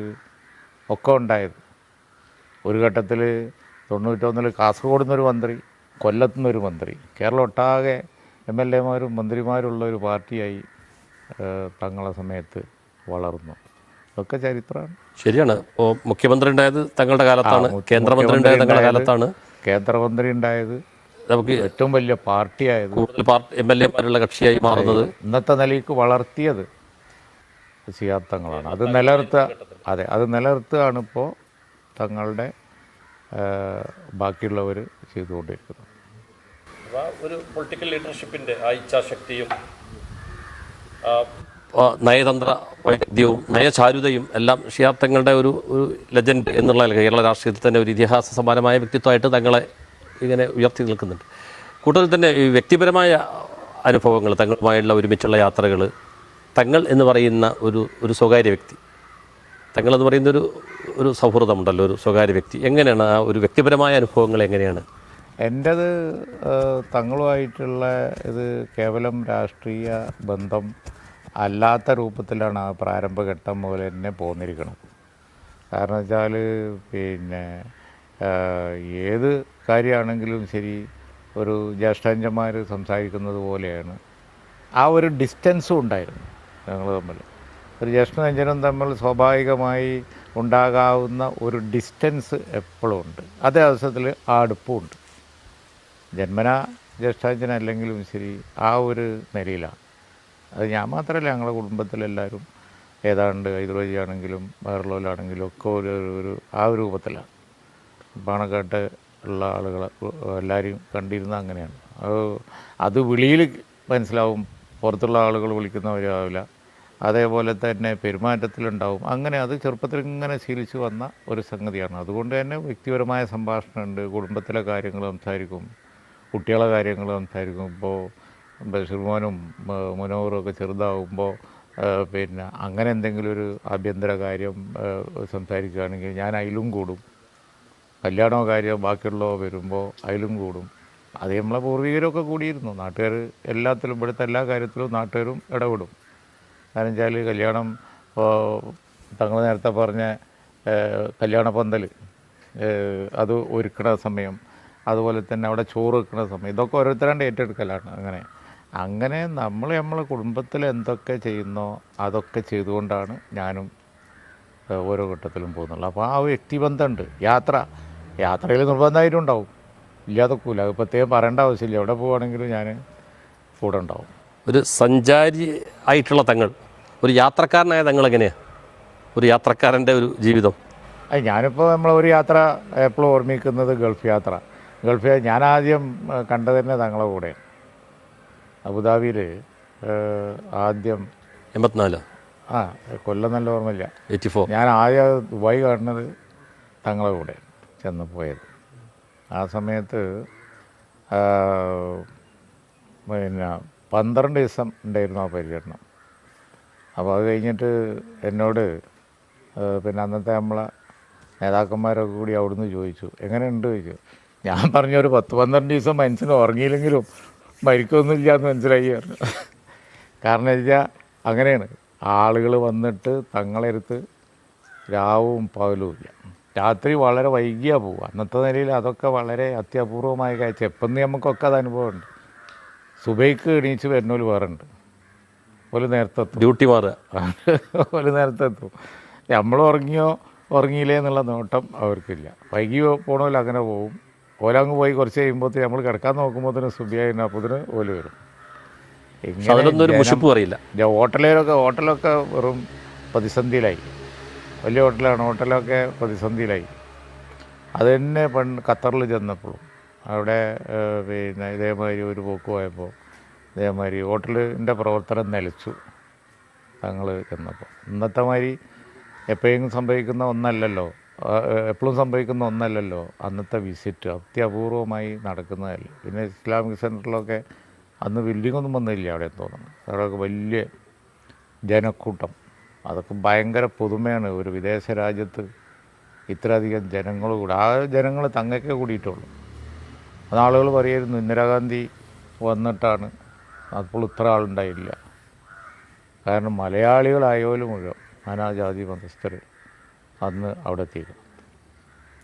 ഒക്കെ ഉണ്ടായത്. ഒരു ഘട്ടത്തിൽ 91 കാസർഗോഡ് നിന്നൊരു മന്ത്രി, കൊല്ലത്തു നിന്നൊരു മന്ത്രി, കേരളം ഒട്ടാകെ MLA-മാരും മന്ത്രിമാരുള്ള ഒരു പാർട്ടിയായി തങ്ങളെ സമയത്ത് വളർന്നു. ഇതൊക്കെ ചരിത്രമാണ്. ശരിയാണ്. ഇപ്പോൾ മുഖ്യമന്ത്രി ഉണ്ടായത് തങ്ങളുടെ കാലത്താണ്, കേന്ദ്രമന്ത്രി ഉണ്ടായത് തങ്ങളുടെ കാലത്താണ്, കേന്ദ്രമന്ത്രി ഉണ്ടായത്, നമുക്ക് ഏറ്റവും വലിയ പാർട്ടിയായത്, കൂടുതൽ MLA-മാരുള്ള കക്ഷിയായി മാറുന്നത്, ഇന്നത്തെ നിലയ്ക്ക് വളർത്തിയത് ശിഹാബ്ദങ്ങളാണ്. അത് നിലനിർത്തുകയാണ് ഇപ്പോൾ തങ്ങളുടെ ബാക്കിയുള്ളവർ ചെയ്തുകൊണ്ടിരിക്കുന്നത്. ഒരു പൊളിറ്റിക്കൽ ലീഡർഷിപ്പിൻ്റെ ആ ഇച്ഛാശക്തിയും നയതന്ത്ര വൈദഗ്ധ്യവും നയചാരുതയും എല്ലാം ശിഹാബ്ദങ്ങളുടെ ഒരു ലെജൻഡ് എന്നുള്ള കേരള രാഷ്ട്രീയത്തിൽ തന്നെ ഒരു ഇതിഹാസ സമാനമായ വ്യക്തിത്വമായിട്ട് തങ്ങളെ ഇങ്ങനെ ഉയർത്തി നിൽക്കുന്നുണ്ട്. കൂടുതൽ തന്നെ ഈ വ്യക്തിപരമായ അനുഭവങ്ങൾ, തങ്ങളുമായുള്ള ഒരുമിച്ചുള്ള യാത്രകൾ, തങ്ങൾ എന്ന് പറയുന്ന ഒരു സ്വകാര്യ വ്യക്തി, തങ്ങളെന്ന് പറയുന്ന ഒരു സൗഹൃദമുണ്ടല്ലോ, ഒരു സ്വകാര്യ വ്യക്തി, എങ്ങനെയാണ് ആ ഒരു വ്യക്തിപരമായ അനുഭവങ്ങൾ എങ്ങനെയാണ്? എൻ്റേത് തങ്ങളുമായിട്ടുള്ള ഇത് കേവലം രാഷ്ട്രീയ ബന്ധം അല്ലാത്ത രൂപത്തിലാണ് ആ പ്രാരംഭഘട്ടം മുതൽ തന്നെ പോന്നിരിക്കുന്നത്. കാരണം വെച്ചാൽ പിന്നെ ഏത് കാര്യമാണെങ്കിലും ശരി, ഒരു ജ്യേഷ്ഠാഞ്ചന്മാർ സംസാരിക്കുന്നത് പോലെയാണ്. ആ ഒരു ഡിസ്റ്റൻസും ഉണ്ടായിരുന്നു ഞങ്ങൾ തമ്മിൽ. ഒരു ജ്യേഷ്ഠാഞ്ചനും തമ്മിൽ സ്വാഭാവികമായി ഉണ്ടാകാവുന്ന ഒരു ഡിസ്റ്റൻസ് എപ്പോഴും ഉണ്ട്. അതേ അവസരത്തിൽ ആ അടുപ്പമുണ്ട്. ജന്മനാ ജ്യേഷ്ഠാഞ്ചനല്ലെങ്കിലും ശരി ആ ഒരു നിലയിലാണ്. അത് ഞാൻ മാത്രമല്ല, ഞങ്ങളുടെ കുടുംബത്തിലെല്ലാവരും ഏതാണ്ട് ഹൈദരാബാദിയാണെങ്കിലും വേറെയുള്ളവരാണെങ്കിലും ഒക്കെ ഒരു ആ ഒരു രൂപത്തിലാണ്. പാണക്കാട്ട് ഉള്ള ആളുകൾ എല്ലാവരും കണ്ടിരുന്നത് അങ്ങനെയാണ്. അത് വിളിയിൽ മനസ്സിലാവും, പുറത്തുള്ള ആളുകൾ വിളിക്കുന്നവരാവില്ല. അതേപോലെ തന്നെ പെരുമാറ്റത്തിലുണ്ടാവും. അങ്ങനെ അത് ചെറുപ്പത്തിൽ ഇങ്ങനെ ശീലിച്ച് വന്ന ഒരു സംഗതിയാണ്. അതുകൊണ്ട് തന്നെ വ്യക്തിപരമായ സംഭാഷണമുണ്ട്, കുടുംബത്തിലെ കാര്യങ്ങൾ സംസാരിക്കും, കുട്ടികളെ കാര്യങ്ങൾ സംസാരിക്കും. ഇപ്പോൾ ബഷീർമോനും മുനവറും ഒക്കെ ചെറുതാവുമ്പോൾ പിന്നെ അങ്ങനെ എന്തെങ്കിലും ഒരു ആഭ്യന്തര കാര്യം സംസാരിക്കുകയാണെങ്കിൽ ഞാൻ അതിലും കൂടും. കല്യാണമോ കാര്യമോ ബാക്കിയുള്ളവ വരുമ്പോൾ അതിലും കൂടും. അത് നമ്മളെ പൂർവികരൊക്കെ കൂടിയിരുന്നു. നാട്ടുകാർ എല്ലാത്തിലും, ഇവിടുത്തെ എല്ലാ കാര്യത്തിലും നാട്ടുകാരും ഇടപെടും. കാരണം വെച്ചാൽ കല്യാണം, തങ്ങൾ നേരത്തെ പറഞ്ഞ കല്യാണ പന്തൽ അത് ഒരുക്കണ സമയം, അതുപോലെ തന്നെ അവിടെ ചോറ് വെക്കുന്ന സമയം, ഇതൊക്കെ ഓരോരുത്തരാണ്ട് ഏറ്റെടുക്കലാണ്. അങ്ങനെ നമ്മളെ കുടുംബത്തിൽ എന്തൊക്കെ ചെയ്യുന്നോ അതൊക്കെ ചെയ്തുകൊണ്ടാണ് ഞാനും ഓരോ ഘട്ടത്തിലും പോകുന്നുള്ളൂ. അപ്പോൾ ആ വ്യക്തിബന്ധമുണ്ട്. യാത്രയിൽ നിർബന്ധമായിട്ടും ഉണ്ടാവും, ഇല്ലാതൊക്കില്ല. അത് പ്രത്യേകം പറയേണ്ട ആവശ്യമില്ല. എവിടെ പോവുകയാണെങ്കിലും ഞാൻ കൂടെ ഉണ്ടാവും. ഒരു സഞ്ചാരി ആയിട്ടുള്ള തങ്ങൾ, ഒരു യാത്രക്കാരനായ തങ്ങൾ എങ്ങനെയാണ് ഒരു യാത്രക്കാരൻ്റെ ഒരു ജീവിതം? ഞാനിപ്പോൾ നമ്മളൊരു യാത്ര എപ്പോഴും ഓർമ്മിക്കുന്നത് ഗൾഫ് യാത്ര. ഞാൻ ആദ്യം കണ്ടത് തന്നെ തങ്ങളെ കൂടെ അബുദാബിയിൽ. ആദ്യം 84 കൊല്ലം നല്ല ഓർമ്മയില്ല, 84. ഞാൻ ആദ്യം ദുബായ് കാണുന്നത് തങ്ങളെ കൂടെ ചെന്ന് പോയത്. ആ സമയത്ത് പിന്നെ 12 ദിവസം ഉണ്ടായിരുന്നു ആ പര്യടനം. അപ്പോൾ അത് കഴിഞ്ഞിട്ട് എന്നോട് പിന്നെ അന്നത്തെ നമ്മളെ നേതാക്കന്മാരൊക്കെ കൂടി അവിടുന്ന് ചോദിച്ചു, എങ്ങനെയുണ്ട് ചോദിച്ചു. ഞാൻ പറഞ്ഞു, ഒരു 10-12 ദിവസം മനുഷ്യന് ഉറങ്ങിയില്ലെങ്കിലും മരിക്കൊന്നുമില്ല എന്ന് മനസ്സിലായി പറഞ്ഞു. കാരണം വെച്ചാൽ അങ്ങനെയാണ്, ആളുകൾ വന്നിട്ട് തങ്ങളെടുത്ത് രാവും പകലും ഇല്ല. രാത്രി വളരെ വൈകിയാണ് പോവുക. അന്നത്തെ നിലയിൽ അതൊക്കെ വളരെ അത്യപൂർവമായ കാഴ്ച. എപ്പം നമുക്കൊക്കെ അത് അനുഭവമുണ്ട്. സുബൈക്ക് എണീച്ച് വരുന്നവർ വേറെ ഉണ്ട്, ഒരു നേരത്തെ എത്തും, ഡ്യൂട്ടി മാറുക, ഒരു നേരത്തെ എത്തും. നമ്മൾ ഉറങ്ങിയില്ലേ എന്നുള്ള നോട്ടം അവർക്കില്ല. വൈകി പോകണമല്ലോ അങ്ങനെ പോവും. ഓലങ്ങ് പോയി കുറച്ച് കഴിയുമ്പോഴത്തേന് നമ്മൾ കിടക്കാൻ നോക്കുമ്പോഴത്തേന് സുബിയായിപ്പോത്തിന് ഓല് വരും. ഹോട്ടലൊക്കെ വെറും പ്രതിസന്ധിയിലായി. വലിയ ഹോട്ടലൊക്കെ പ്രതിസന്ധിയിലായി. അത് തന്നെ ഖത്തറിൽ ചെന്നപ്പോഴും അവിടെ പിന്നെ ഇതേമാതിരി ഒരു പോക്ക് പോയപ്പോൾ ഇതേമാതിരി ഹോട്ടലിൻ്റെ പ്രവർത്തനം നിലച്ചു തങ്ങൾ ചെന്നപ്പോൾ. ഇന്നത്തെ മാതിരി എപ്പോഴും സംഭവിക്കുന്ന ഒന്നല്ലല്ലോ, എപ്പോഴും സംഭവിക്കുന്ന ഒന്നല്ലല്ലോ അന്നത്തെ വിസിറ്റ്. അത്യപൂർവമായി നടക്കുന്നതല്ലേ. പിന്നെ ഇസ്ലാമിക് സെൻറ്ററിലൊക്കെ അന്ന് ബിൽഡിങ്ങൊന്നും വന്നില്ല അവിടെ തോന്നുന്നു. അവിടെയൊക്കെ വലിയ ജനക്കൂട്ടം, അതൊക്കെ ഭയങ്കര പുതുമയാണ്. ഒരു വിദേശ രാജ്യത്ത് ഇത്രയധികം ജനങ്ങൾ കൂടെ, ആ ജനങ്ങൾ തങ്ങൾക്കേ കൂടിയിട്ടുള്ളൂ. അത് ആളുകൾ പറയായിരുന്നു, ഇന്ദിരാഗാന്ധി വന്നിട്ടാണ്, അപ്പോൾ ഇത്ര ആളുണ്ടായില്ല. കാരണം മലയാളികളായോലും മുഴുവൻ നാനാജാതി മതസ്ഥർ അന്ന് അവിടെ എത്തിയിരുന്നു.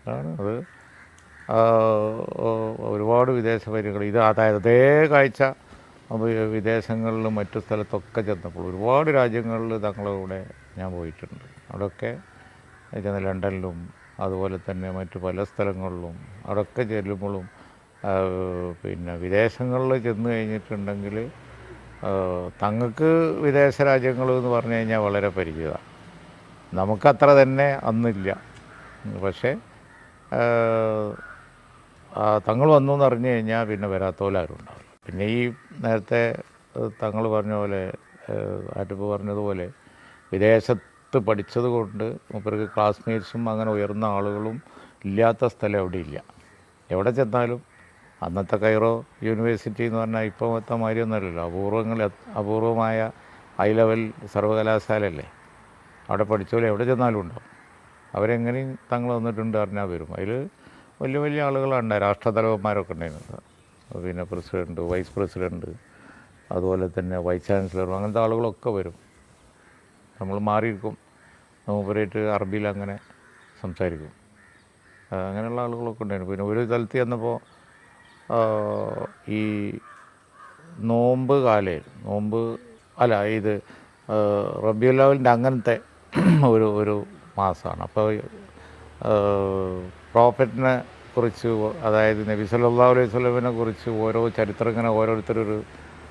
അതാണ് അത്. ഒരുപാട് വിദേശ വരികൾ അതായത് അതേ കാഴ്ച വിദേശങ്ങളിലും മറ്റു സ്ഥലത്തൊക്കെ ചെന്നപ്പോൾ ഒരുപാട് രാജ്യങ്ങളിൽ തങ്ങളുടെ കൂടെ ഞാൻ പോയിട്ടുണ്ട്. അവിടെയൊക്കെ ലണ്ടനിലും അതുപോലെ തന്നെ മറ്റു പല സ്ഥലങ്ങളിലും അവിടെയൊക്കെ ചെല്ലുമ്പോഴും പിന്നെ വിദേശങ്ങളിൽ ചെന്ന് കഴിഞ്ഞിട്ടുണ്ടെങ്കിൽ തങ്ങൾക്ക് വിദേശ രാജ്യങ്ങൾ എന്ന് പറഞ്ഞു കഴിഞ്ഞാൽ വളരെ പരിചിതമാണ്. നമുക്കത്ര തന്നെ അന്നില്ല. പക്ഷേ തങ്ങൾ വന്നു എന്ന് അറിഞ്ഞു കഴിഞ്ഞാൽ പിന്നെ വരാത്തോലാരും ഉണ്ടാവില്ല. പിന്നെ ഈ നേരത്തെ തങ്ങൾ പറഞ്ഞ പോലെ, ആറ്റിപ്പ് പറഞ്ഞതുപോലെ, വിദേശത്ത് പഠിച്ചത് കൊണ്ട് മൂപ്പർക്ക് ക്ലാസ്മേറ്റ്സും അങ്ങനെ ഉയർന്ന ആളുകളും ഇല്ലാത്ത സ്ഥലം എവിടെ ഇല്ല. എവിടെ ചെന്നാലും അന്നത്തെ കൈറോ യൂണിവേഴ്സിറ്റി എന്ന് പറഞ്ഞാൽ ഇപ്പോഴത്തെ മാതിരിയൊന്നുമല്ലല്ലോ, അപൂർവമായ ഹൈ ലെവൽ സർവകലാശാലയല്ലേ. അവിടെ പഠിച്ചോലെ എവിടെ ചെന്നാലും ഉണ്ടാവും. അവരെങ്ങനെയും തങ്ങൾ വന്നിട്ടുണ്ട് അറിഞ്ഞാൽ വരും. അതിൽ വലിയ വലിയ ആളുകളുണ്ട്, രാഷ്ട്രതലവന്മാരൊക്കെ ഉണ്ടായിരുന്നു. പിന്നെ പ്രസിഡൻറ്റ്, വൈസ് പ്രസിഡൻറ്റ്, അതുപോലെ തന്നെ വൈസ് ചാൻസലറും അങ്ങനത്തെ ആളുകളൊക്കെ വരും. നമ്മൾ മാറിയിരിക്കും, മൂപ്പരായിട്ട് അറബിയിൽ അങ്ങനെ സംസാരിക്കും. അങ്ങനെയുള്ള ആളുകളൊക്കെ ഉണ്ടായിരുന്നു. പിന്നെ ഒരു സ്ഥലത്ത് ചെന്നപ്പോൾ ഈ നോമ്പ് ഇത് റബീഉൽ അവ്വലിൻ്റെ അങ്ങനത്തെ ഒരു മാസമാണ്. അപ്പോൾ പ്രോഫറ്റിനെ കുറിച്ച്, അതായത് നബി സല്ലല്ലാഹു അലൈഹി വസല്ലമയെ കുറിച്ച് ഓരോ ചരിത്രം ഇങ്ങനെ ഓരോരുത്തരൊരു,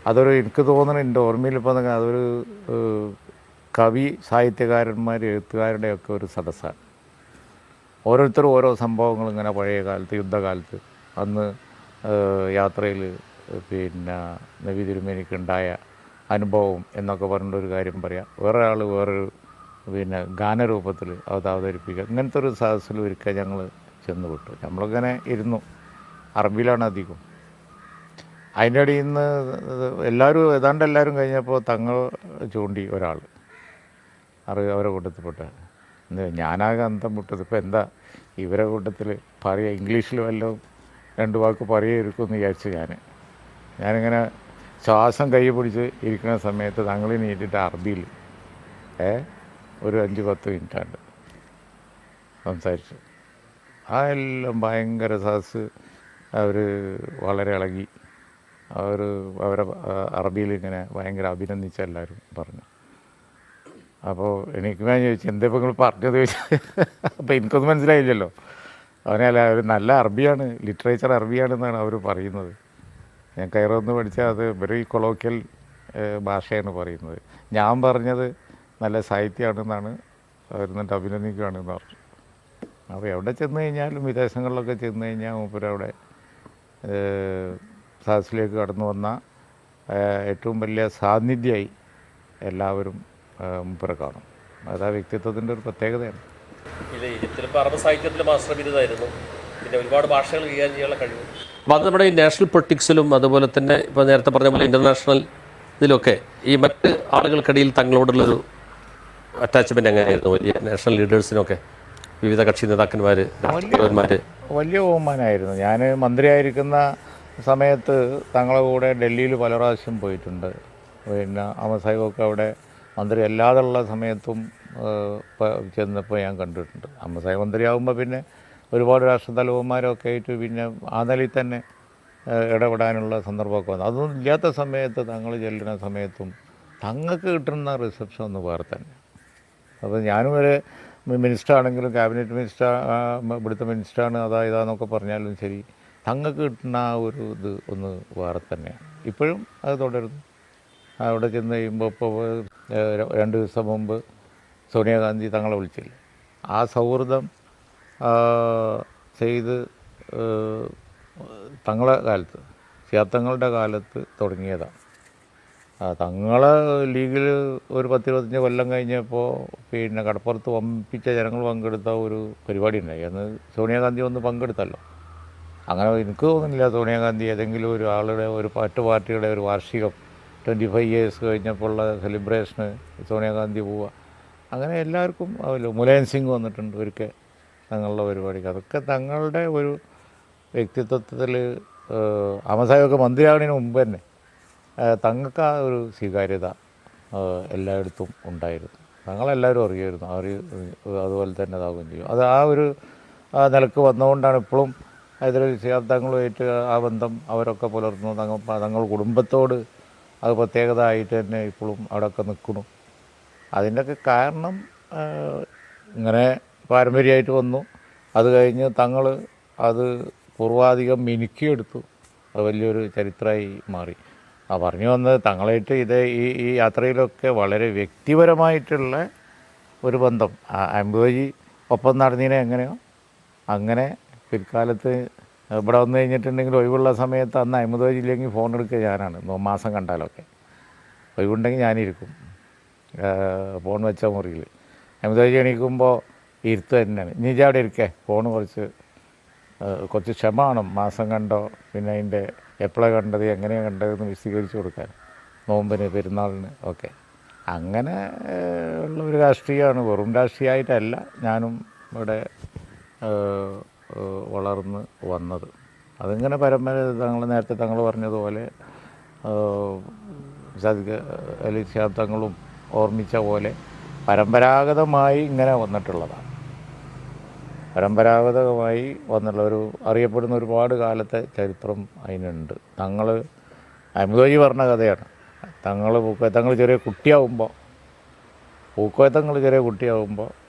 അതൊരു എനിക്ക് തോന്നുന്നു എൻ്റെ ഓർമ്മയിൽ ഇപ്പോൾ അതൊരു കവി സാഹിത്യകാരന്മാർ എഴുത്തുകാരുടെയൊക്കെ ഒരു സദസ്സാണ്. ഓരോരുത്തരും ഓരോ സംഭവങ്ങൾ ഇങ്ങനെ പഴയ കാലത്ത് യുദ്ധകാലത്ത് അന്ന് യാത്രയിൽ പിന്നെ നബി തിരുമേനിക്കുണ്ടായ അനുഭവം എന്നൊക്കെ പറഞ്ഞിട്ടൊരു കാര്യം പറയാം. വേറെ ആൾ വേറൊരു പിന്നെ ഗാനരൂപത്തിൽ അത് അവതരിപ്പിക്കുക. ഇങ്ങനത്തെ ഒരു സദസ്സിൽ ഒരിക്കൽ ഞങ്ങൾ ചെന്ന് വിട്ടു. നമ്മളിങ്ങനെ ഇരുന്നു. അറബിയിലാണ് അധികം. അതിൻ്റെ ഇടയിൽ നിന്ന് എല്ലാവരും ഏതാണ്ട് എല്ലാവരും കഴിഞ്ഞപ്പോൾ തങ്ങൾ ചൂണ്ടി ഒരാൾ അവരെ കൂട്ടത്തിൽപ്പെട്ട. ഞാനാകെ അന്തം വിട്ടത്. ഇപ്പോൾ എന്താ ഇവരെ കൂട്ടത്തിൽ പറയുക, ഇംഗ്ലീഷിൽ വല്ലതും 2 വാക്ക് പറയുമായിരിക്കുമെന്ന് വിചാരിച്ചു ഞാനിങ്ങനെ ശ്വാസം കൈ പിടിച്ച് ഇരിക്കുന്ന സമയത്ത് തങ്ങൾ നീട്ടിയിട്ട് അറബിയിൽ ഒരു 5-10 മിനിറ്റാണ്ട് സംസാരിച്ചു. ആ എല്ലാം ഭയങ്കര സദസ്സ് അവർ വളരെ ഇളകി. അവരെ അറബിയിൽ ഇങ്ങനെ ഭയങ്കര അഭിനന്ദിച്ച എല്ലാവരും പറഞ്ഞു. അപ്പോൾ എനിക്ക് ഞാൻ ചോദിച്ചു, എന്താ ഇപ്പോൾ നിങ്ങൾ പറഞ്ഞത് ചോദിച്ചാൽ, അപ്പോൾ എനിക്കൊന്നും മനസ്സിലായില്ലല്ലോ. അവനല്ല, അവർ നല്ല അറബിയാണ്, ലിറ്ററേച്ചർ അറബിയാണെന്നാണ് അവർ പറയുന്നത്. ഞാൻ കയറൊന്ന് പഠിച്ചാൽ അത് വെരി കൊളോക്കിയൽ ഭാഷയാണ് പറയുന്നത്. ഞാൻ പറഞ്ഞത് നല്ല സാഹിത്യമാണെന്നാണ് അവരെന്നിട്ട് അഭിനന്ദിക്കുകയാണെന്ന് പറഞ്ഞു. അപ്പോൾ എവിടെ ചെന്ന് കഴിഞ്ഞാലും വിദേശങ്ങളിലൊക്കെ ചെന്ന് കഴിഞ്ഞാൽ മൂപ്പരവിടെ സദസ്സിലേക്ക് കടന്നു വന്ന ഏറ്റവും വലിയ സാന്നിധ്യമായി എല്ലാവരും മൂപ്പരെ കാണും. അത് ആ വ്യക്തിത്വത്തിൻ്റെ ഒരു പ്രത്യേകതയാണ്. ഇത് ഈജിപ്തിലിപ്പോൾ അറബ് സാഹിത്യത്തിൽ മാസ്റ്റർ ബിരുദമായിരുന്നു. പിന്നെ ഒരുപാട് ഭാഷകൾ കൈകാര്യം ചെയ്യാനുള്ള കഴിവ്. അപ്പോൾ അത് നമ്മുടെ ഈ നാഷണൽ പൊളിറ്റിക്സിലും അതുപോലെ തന്നെ ഇപ്പോൾ നേരത്തെ പറഞ്ഞ പോലെ ഇൻ്റർനാഷണൽ ഇതിലൊക്കെ ഈ മറ്റ് ആളുകൾക്കിടയിൽ തങ്ങളോടുള്ളൊരു അറ്റാച്ച്മെൻറ്റ് എങ്ങനെയായിരുന്നു? വലിയ നാഷണൽ ലീഡേഴ്സിനൊക്കെ, വിവിധ കക്ഷി നേതാക്കന്മാർ, രാഷ്ട്രീയന്മാർ? വലിയ ബഹുമാനമായിരുന്നു. ഞാൻ മന്ത്രിയായിരിക്കുന്ന സമയത്ത് തങ്ങളെ കൂടെ ഡൽഹിയിൽ പല പ്രാവശ്യം പോയിട്ടുണ്ട്. പിന്നെ അഹമ്മദ് സാഹിബൊക്കെ അവിടെ മന്ത്രി അല്ലാതുള്ള സമയത്തും ചെന്നപ്പോൾ ഞാൻ കണ്ടിട്ടുണ്ട്. അഹമ്മദ് സാഹിബ് മന്ത്രിയാകുമ്പോൾ പിന്നെ ഒരുപാട് രാഷ്ട്രതലവന്മാരൊക്കെ ആയിട്ട് പിന്നെ ആ നിലയിൽ തന്നെ ഇടപെടാനുള്ള സന്ദർഭമൊക്കെ വന്നു. അതൊന്നും ഇല്ലാത്ത സമയത്ത് തങ്ങൾ ചെല്ലുന്ന സമയത്തും തങ്ങൾക്ക് കിട്ടുന്ന റിസപ്ഷൻ ഒന്ന് വേറെ തന്നെ. അപ്പോൾ ഞാനും ഒരു മിനിസ്റ്റർ ആണെങ്കിലും, ക്യാബിനറ്റ് മിനിസ്റ്റർ, ഇവിടുത്തെ മിനിസ്റ്ററാണ് അതാ ഇതാന്നൊക്കെ പറഞ്ഞാലും ശരി, തങ്ങൾക്ക് കിട്ടുന്ന ആ ഒരു ഇത് ഒന്ന് വേറെ തന്നെയാണ്. ഇപ്പോഴും അത് തുടരുന്നു. അവിടെ ചെന്ന് കഴിയുമ്പോൾ ഇപ്പോൾ 2 ദിവസം മുമ്പ് സോണിയാഗാന്ധി തങ്ങളെ വിളിച്ചില്ല. ആ സൗഹൃദം ചെയ്ത് തങ്ങളെ കാലത്ത്, തങ്ങളുടെ കാലത്ത് തുടങ്ങിയതാണ്. തങ്ങളെ ലീഗിൽ ഒരു 10-25 കൊല്ലം കഴിഞ്ഞപ്പോൾ പിന്നെ കടപ്പുറത്ത് വമ്പിച്ച ജനങ്ങൾ പങ്കെടുത്ത ഒരു പരിപാടി ഉണ്ടായി. അന്ന് സോണിയാഗാന്ധി ഒന്ന് പങ്കെടുത്തല്ലോ. അങ്ങനെ എനിക്ക് തോന്നുന്നില്ല സോണിയാഗാന്ധി ഏതെങ്കിലും ഒരു ആളുടെ ഒരു പാർട്ടിയുടെ ഒരു വാർഷികം 25 ഇയേഴ്സ് കഴിഞ്ഞപ്പോൾ ഉള്ള സെലിബ്രേഷന് സോണിയാഗാന്ധി പോവുക. അങ്ങനെ എല്ലാവർക്കും ആവല്ലോ. മുലായം സിംഗ് വന്നിട്ടുണ്ട് ഒരിക്കൽ തങ്ങളുടെ പരിപാടിക്ക്. അതൊക്കെ തങ്ങളുടെ ഒരു വ്യക്തിത്വത്തിൽ അഹമ്മദ് സാഹിബൊക്കെ മന്ത്രിയാവുന്നതിന് മുമ്പ് തന്നെ തങ്ങൾക്ക് ആ ഒരു സ്വീകാര്യത എല്ലായിടത്തും ഉണ്ടായിരുന്നു. തങ്ങളെല്ലാവരും അറിയായിരുന്നു. അതുപോലെ തന്നെ ഇതാവുകയും ചെയ്യും. അത് ആ ഒരു നിലക്ക് വന്നുകൊണ്ടാണ് ഇപ്പോഴും ഹൈദരലി ശിഹാബ് തങ്ങളുമായിട്ട് ആ ബന്ധം അവരൊക്കെ പുലർത്തുന്നു. തങ്ങൾ കുടുംബത്തോട് അത് പ്രത്യേകത ആയിട്ട് തന്നെ ഇപ്പോഴും അവിടെയൊക്കെ നിൽക്കുന്നു. അതിൻ്റെയൊക്കെ കാരണം ഇങ്ങനെ പാരമ്പര്യമായിട്ട് വന്നു. അത് കഴിഞ്ഞ് തങ്ങൾ അത് പൂർവാധികം മിനുക്കിയെടുത്തു. അത് വലിയൊരു ചരിത്രമായി മാറി. പറഞ്ഞു വന്നത് തങ്ങളായിട്ട് ഈ യാത്രയിലൊക്കെ വളരെ വ്യക്തിപരമായിട്ടുള്ള ഒരു ബന്ധം അമ്പുവജി ഒപ്പം നടന്നതിനെ എങ്ങനെയോ അങ്ങനെ പിൽക്കാലത്ത് ഇവിടെ വന്നു കഴിഞ്ഞിട്ടുണ്ടെങ്കിൽ ഒഴിവുള്ള സമയത്ത് അന്ന് അഹമ്മദ് വജി ഇല്ലെങ്കിൽ ഫോൺ എടുക്കുക ഞാനാണ്. മാസം കണ്ടാലൊക്കെ ഒഴിവുണ്ടെങ്കിൽ ഞാനിരിക്കും ഫോൺ വെച്ച മുറിയിൽ. അഹമ്മദ് വജി എണീക്കുമ്പോൾ ഇരുത്ത് തന്നെയാണ്. നീ അവിടെ ഇരിക്കേ, ഫോൺ കുറച്ച് ക്ഷമ വേണം. മാസം കണ്ടോ, പിന്നെ അതിൻ്റെ എപ്പോഴാണ് കണ്ടത്, എങ്ങനെയാണ് കണ്ടതെന്ന് വിശദീകരിച്ച് കൊടുക്കാൻ, നോമ്പിന്, പെരുന്നാളിന് ഒക്കെ. അങ്ങനെ ഉള്ള ഒരു രാഷ്ട്രീയമാണ്. വെറും രാഷ്ട്രീയമായിട്ടല്ല ഞാനും ഇവിടെ വളർന്ന് വന്നത്. അതിങ്ങനെ നേരത്തെ തങ്ങൾ പറഞ്ഞതുപോലെ സാദിഖ് അലി ശിഹാബ് തങ്ങളും ഓർമ്മിച്ച പോലെ പരമ്പരാഗതമായി ഇങ്ങനെ വന്നിട്ടുള്ളതാണ്. പരമ്പരാഗതമായി വന്നുള്ള ഒരു അറിയപ്പെടുന്ന ഒരുപാട് കാലത്തെ ചരിത്രം അതിനുണ്ട്. തങ്ങൾ അഹമ്മദ് വജി പറഞ്ഞ കഥയാണ്. തങ്ങൾ ചെറിയ കുട്ടിയാവുമ്പോൾ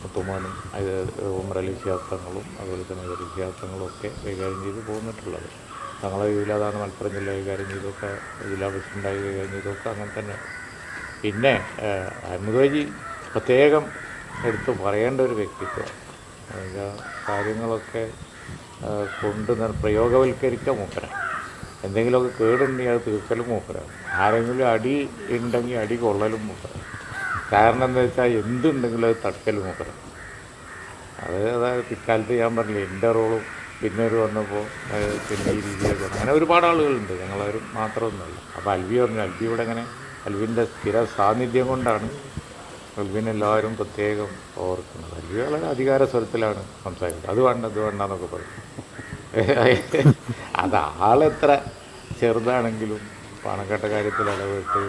മുത്തുമോനും ഉമർ അലി ശിഹാബ് തങ്ങളും അതുപോലെ തന്നെ അലി ശിഹാബ് തങ്ങളും ഒക്കെ കൈകാര്യം ചെയ്ത് പോന്നിട്ടുള്ളത്. തങ്ങളെ കീഴിൽ അതാണ് മലപ്പുറം ജില്ല കൈകാര്യം ചെയ്തൊക്കെ, ജില്ലാ പ്രസിഡൻ്റായി കൈകാര്യം ചെയ്തൊക്കെ അങ്ങനെ തന്നെ. പിന്നെ അഹമ്മദ് വൈജി പ്രത്യേകം എടുത്ത് പറയേണ്ട ഒരു വ്യക്തിത്വം. കാര്യങ്ങളൊക്കെ കൊണ്ട് പ്രയോഗവൽക്കരിക്കുക മൂപ്പരാണ്. എന്തെങ്കിലുമൊക്കെ കേടുണ്ടെങ്കിൽ അത് തീർക്കലും മൂപ്പരാണ്. ആരെങ്കിലും അടി ഉണ്ടെങ്കിൽ അടി കൊള്ളലും മൂപ്പരാണ്. കാരണം എന്താ വെച്ചാൽ എന്തുണ്ടെങ്കിലും അത് തടുക്കലും മൂപ്പരാണ്. അതായത് പിൽക്കാലത്ത് ഞാൻ പറഞ്ഞില്ലേ എൻ്റെ റോളും പിന്നെ ഒരു വന്നപ്പോൾ പിന്നെ ഈ രീതിയിലൊക്കെ അങ്ങനെ ഒരുപാട് ആളുകളുണ്ട്, ഞങ്ങളാരും മാത്രമൊന്നുമല്ല. അപ്പോൾ അൽവി പറഞ്ഞു, അൽവി ഇവിടെ അങ്ങനെ അൽവിൻ്റെ സ്ഥിര സാന്നിധ്യം കൊണ്ടാണ് അൽവിനെ എല്ലാവരും പ്രത്യേകം ഓർക്കുന്നത്. അൽവി വളരെ അധികാര സ്വരത്തിലാണ് സംസാരിക്കുന്നത്. അത് വേണ്ട ഇത് വേണ്ട എന്നൊക്കെ പറയും. അത് ആളെത്ര ചെറുതാണെങ്കിലും പണക്കെട്ട കാര്യത്തിൽ ഇടപെട്ട്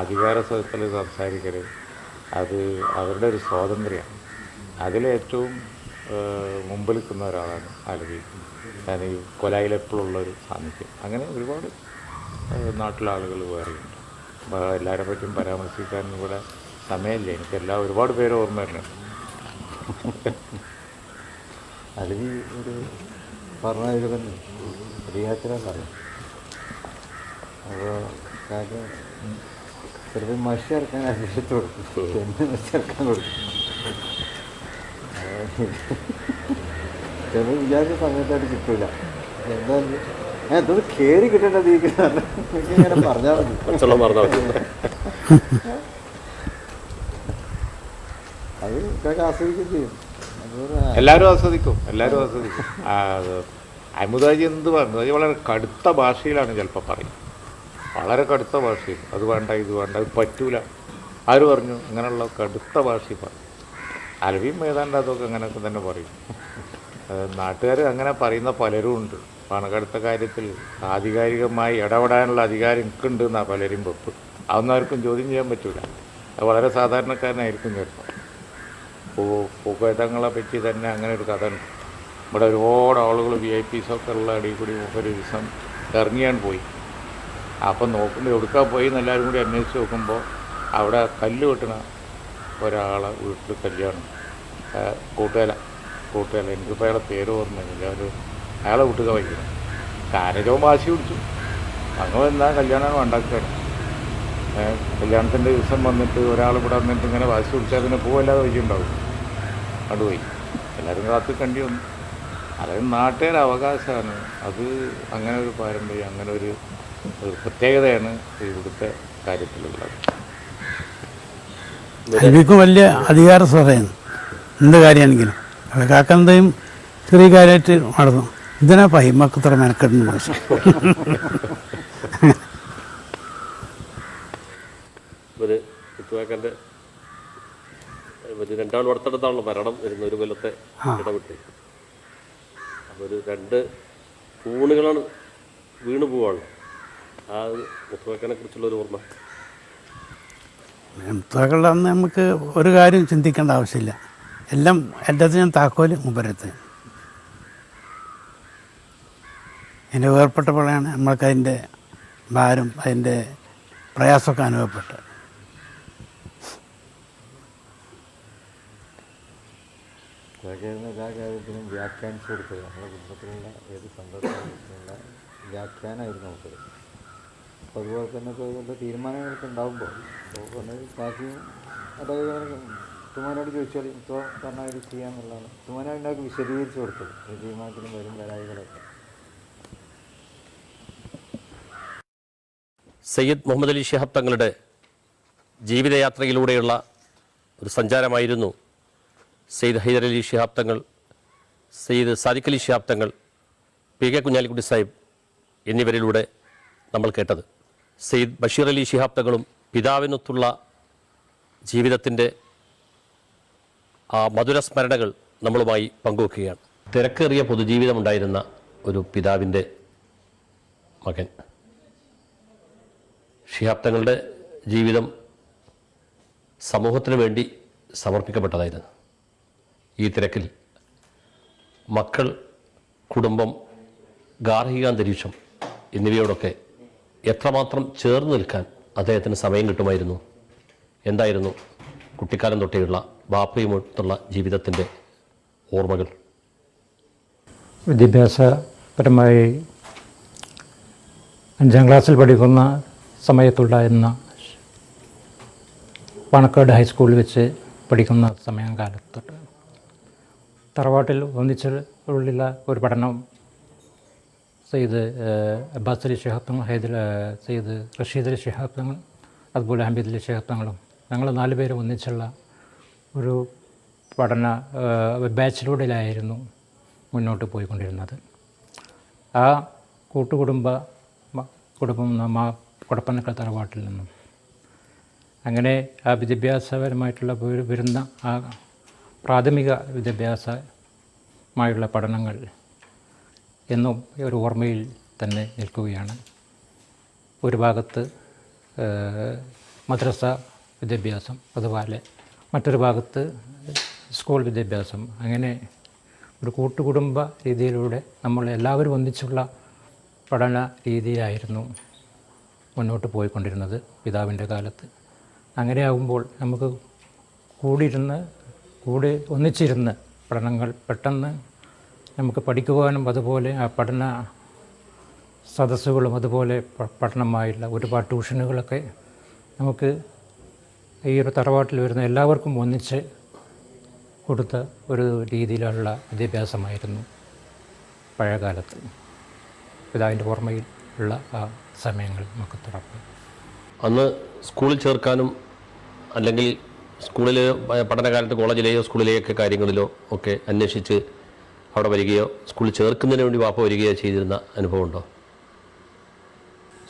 അധികാര സ്വരത്തിൽ സംസാരിക്കരുത്, അത് അവരുടെ ഒരു സ്വാതന്ത്ര്യമാണ്. അതിലേറ്റവും മുമ്പിൽ നിൽക്കുന്ന ഒരാളാണ് അലവി. ഞാൻ ഈ കൊലായിലെപ്പോഴുള്ളൊരു സാന്നിധ്യം. അങ്ങനെ ഒരുപാട് നാട്ടിലെ ആളുകൾ വേറെയുണ്ട്. എല്ലാവരെ പറ്റിയും പരാമർശിക്കാൻ ഇവിടെ സമയമില്ല. എനിക്കെല്ലാം ഒരുപാട് പേര് ഓർമ്മ വരുന്നുണ്ട്. അലവി ഒരു പറഞ്ഞ ഇത് തന്നെ റിയാത്തിലാണ് അറിയാം. അപ്പോൾ കാര്യം ചിലപ്പോൾ മഷി ഇറക്കാൻ അന്വേഷിച്ച് കൊടുക്കും, ചെന്ന് മഷി ഇറക്കാൻ കൊടുക്കും. ചിലപ്പോൾ വിചാരിച്ച സമയത്തായിട്ട് കിട്ടില്ല. എന്താ ഇതൊന്ന് കയറി കിട്ടേണ്ടത് ഇങ്ങനെ പറഞ്ഞാൽ മതി. അത് ഇതൊക്കെ ആസ്വദിക്കുകയും ചെയ്യും. എല്ലാവരും ആസ്വദിക്കും. അഹമ്മദ് ഹാജി എന്ത് പറഞ്ഞു, അത് വളരെ കടുത്ത ഭാഷയിലാണ് ചിലപ്പോൾ പറയും, വളരെ കടുത്ത ഭാഷയിൽ. അത് വേണ്ട ഇത് വേണ്ട അത് പറ്റൂല ആര് പറഞ്ഞു, അങ്ങനെയുള്ള കടുത്ത ഭാഷയിൽ പറയും. അലവിയും ഏതാണ്ട് അതൊക്കെ അങ്ങനെയൊക്കെ തന്നെ പറയും. നാട്ടുകാർ അങ്ങനെ പറയുന്ന പലരും ഉണ്ട്. പണക്കടുത്ത കാര്യത്തിൽ ആധികാരികമായി ഇടപെടാനുള്ള അധികാരം എനിക്കുണ്ട് എന്നാണ് പലരും വെപ്പ്. അതൊന്നും ആർക്കും ചോദ്യം ചെയ്യാൻ പറ്റില്ല. അത് വളരെ സാധാരണക്കാരനായിരിക്കും ചിലപ്പോൾ. പൂക്കോട്ടങ്ങളെ പറ്റി തന്നെ അങ്ങനെ ഒരു കഥ ഉണ്ട്. ഇവിടെ ഒരുപാട് ആളുകൾ VIP ഒക്കെ ഉള്ള ഇടയിൽ കൂടി ഒരു ദിവസം ഇറങ്ങിയാണ് പോയി. അപ്പം നോക്കുമ്പോൾ എവിടുക്കാൻ പോയി എന്നെല്ലാവരും കൂടി അന്വേഷിച്ച് നോക്കുമ്പോൾ അവിടെ കല്ല് വെട്ടണ ഒരാളെ വീട്ടിൽ കല്യാണം, കൂട്ടുകല എനിക്കിപ്പോൾ അയാളെ പേര് ഓർമ്മയില്ല. അയാളെ വീട്ടുക വയ്ക്കണം. കാരജവും വാശി പിടിച്ചു. അങ്ങനെ എന്താ കല്യാണം ഉണ്ടാക്കുകയാണ്. കല്യാണത്തിൻ്റെ ദിവസം വന്നിട്ട് ഒരാൾ ഇവിടെ വന്നിട്ട് ഇങ്ങനെ വാശി പിടിച്ചാൽ പിന്നെ പോവല്ലാതെ വയ്ക്കുണ്ടാവും. അവിടെ പോയി എല്ലാവരും കാത്ത് കണ്ടി വന്നു. അതായത് നാട്ടുകാരുടെ അവകാശമാണ് അത്. അങ്ങനെ ഒരു പാരമ്പര്യം, അങ്ങനെ ഒരു പ്രത്യേകതയാണ് ഇവിടുത്തെ കാര്യത്തിലുള്ളത്. അൽവിക്കും വലിയ അധികാര സ്വതയാണ് എന്ത് കാര്യമാണെങ്കിലും. അത് കാക്കന്തയും ചെറിയ കാര്യമായിട്ട് നടന്നു. ഇതിനാ പഹിമക്ക് ഇത്ര മെനക്കെടുന്നു മനസ്സിൽ. ഒരു കുത്തുവാക്കൻ്റെ രണ്ടാൾ അടുത്തടുത്താണല്ലോ മരണം വരുന്ന ഒരു കൊല്ലത്തെ ഇടവിട്ട്. അപ്പോൾ ഒരു 2 തൂണുകളാണ് വീണ് പോവാണ്. ആ മുത്തുവാക്കനെ കുറിച്ചുള്ളൊരു ഓർമ്മ. മുത്തുവാക്കളുടെ അന്ന് നമുക്ക് ഒരു കാര്യം ചിന്തിക്കേണ്ട ആവശ്യമില്ല. എല്ലാം എല്ലാത്തിനും താക്കോല് മുമ്പരത്ത്. അതിൻ്റെ വേർപ്പെട്ടപ്പോഴാണ് നമ്മൾക്ക് അതിൻ്റെ ഭാരം, അതിൻ്റെ പ്രയാസമൊക്കെ അനുഭവപ്പെട്ടത്. എല്ലാ കാര്യത്തിനും വ്യാഖ്യാനിച്ചു കൊടുത്തത് നമ്മുടെ കുടുംബത്തിലുള്ള ഏത് സന്ദർഭത്തിലുള്ള വ്യാഖ്യാനമായിരുന്നു നോക്കത്. അപ്പോൾ അതുപോലെ തന്നെ ഇപ്പോൾ തീരുമാനങ്ങളൊക്കെ ഉണ്ടാകുമ്പോൾ ബാക്കിയും അതായത് തുമാനോട് ചോദിച്ചാൽ ഇപ്പോൾ പറഞ്ഞാൽ ഇത് ചെയ്യാമെന്നുള്ളതാണ്. തുമാനോട് വിശദീകരിച്ചു കൊടുത്തത് ഈ തീരുമാനത്തിനും വരും വരായികളൊക്കെ. സയ്യിദ് മുഹമ്മദ് അലി ശിഹാബ് തങ്ങളുടെ ജീവിതയാത്രയിലൂടെയുള്ള ഒരു സഞ്ചാരമായിരുന്നു സയ്യിദ് ഹൈദർ അലി ശിഹാബ് തങ്ങൾ, സയ്യിദ് സാദിഖ് അലി ശിഹാബ് തങ്ങൾ, PK കുഞ്ഞാലിക്കുട്ടി സാഹിബ് എന്നിവരിലൂടെ നമ്മൾ കേട്ടത്. സയ്യിദ് ബഷീർ അലി ശിഹാബ് തങ്ങളും പിതാവിനൊത്തുള്ള ജീവിതത്തിൻ്റെ ആ മധുര സ്മരണകൾ നമ്മളുമായി പങ്കുവെക്കുകയാണ്. തിരക്കേറിയ പൊതുജീവിതമുണ്ടായിരുന്ന ഒരു പിതാവിൻ്റെ മകൻ. ശിഹാബ് തങ്ങളുടെ ജീവിതം സമൂഹത്തിന് വേണ്ടി സമർപ്പിക്കപ്പെട്ടതായിരുന്നു. ഈ തിരക്കിൽ മക്കൾ, കുടുംബം, ഗാർഹികാന്തരീക്ഷം എന്നിവയോടൊക്കെ എത്രമാത്രം ചേർന്ന് നിൽക്കാൻ അദ്ദേഹത്തിന് സമയം കിട്ടുമായിരുന്നു. എന്തായിരുന്നു കുട്ടിക്കാലം തൊട്ടേയുള്ള ബാപ്പയുമൊത്തുള്ള ജീവിതത്തിൻ്റെ ഓർമ്മകൾ? വിദ്യാഭ്യാസപരമായി 5ാം ക്ലാസ്സിൽ പഠിക്കുന്ന സമയത്തുണ്ടായിരുന്ന പാണക്കാട് ഹൈസ്കൂളിൽ വെച്ച് പഠിക്കുന്ന കാലത്തൊട്ട് തറവാട്ടിൽ ഒന്നിച്ചുള്ള ഒരു പഠനം സയ്യിദ് അബ്ബാസ് അലി ശിഹാബ് തങ്ങൾ, സയ്യിദ് റഷീദ് അലി ശിഹാബ് തങ്ങൾ, അതുപോലെ ഹമീദ് അലി ശിഹാബ് തങ്ങളും ഞങ്ങൾ 4 പേരും ഒന്നിച്ചുള്ള ഒരു പഠന ബാച്ചിലൂടെയായിരുന്നു മുന്നോട്ട് പോയിക്കൊണ്ടിരുന്നത്. ആ കുടുംബം കൊടപ്പനക്കൽ തറവാട്ടിൽ നിന്നും അങ്ങനെ ആ വിദ്യാഭ്യാസപരമായിട്ടുള്ള വരുന്ന ആ പ്രാഥമിക വിദ്യാഭ്യാസമായുള്ള പഠനങ്ങൾ എന്നും ഒരു ഓർമ്മയിൽ തന്നെ നിൽക്കുകയാണ്. ഒരു ഭാഗത്ത് മദ്രസ വിദ്യാഭ്യാസം, അതുപോലെ മറ്റൊരു ഭാഗത്ത് സ്കൂൾ വിദ്യാഭ്യാസം. അങ്ങനെ ഒരു കൂട്ടുകുടുംബ രീതിയിലൂടെ നമ്മൾ എല്ലാവരും ഒന്നിച്ചുള്ള പഠന രീതിയിലായിരുന്നു മുന്നോട്ട് പോയിക്കൊണ്ടിരുന്നത് പിതാവിൻ്റെ കാലത്ത്. അങ്ങനെയാകുമ്പോൾ നമുക്ക് ഒന്നിച്ചിരുന്ന് പഠനങ്ങൾ പെട്ടെന്ന് നമുക്ക് പഠിക്കുവാനും, അതുപോലെ ആ പഠന സദസ്സുകളും അതുപോലെ പഠനമായുള്ള ഒരുപാട് ട്യൂഷനുകളൊക്കെ നമുക്ക് ഈ ഒരു തറവാട്ടിൽ വരുന്ന എല്ലാവർക്കും ഒന്നിച്ച് കൊടുത്ത ഒരു രീതിയിലുള്ള വിദ്യാഭ്യാസമായിരുന്നു പഴയകാലത്ത്. പിതാവിൻ്റെ ഓർമ്മയിൽ ഉള്ള ആ സമയങ്ങൾ നമുക്ക് തുറക്കും. അന്ന് സ്കൂളിൽ ചേർക്കാനും അല്ലെങ്കിൽ സ്കൂളിൽ പഠനകാലത്ത് കോളേജിലെയോ സ്കൂളിലെയോ ഒക്കെ കാര്യങ്ങളിലോ ഒക്കെ അന്വേഷിച്ച് അവിടെ വരികയോ സ്കൂളിൽ ചേർക്കുന്നതിന് വേണ്ടി വാപ്പ വരികയോ ചെയ്തിരുന്ന അനുഭവമുണ്ടോ?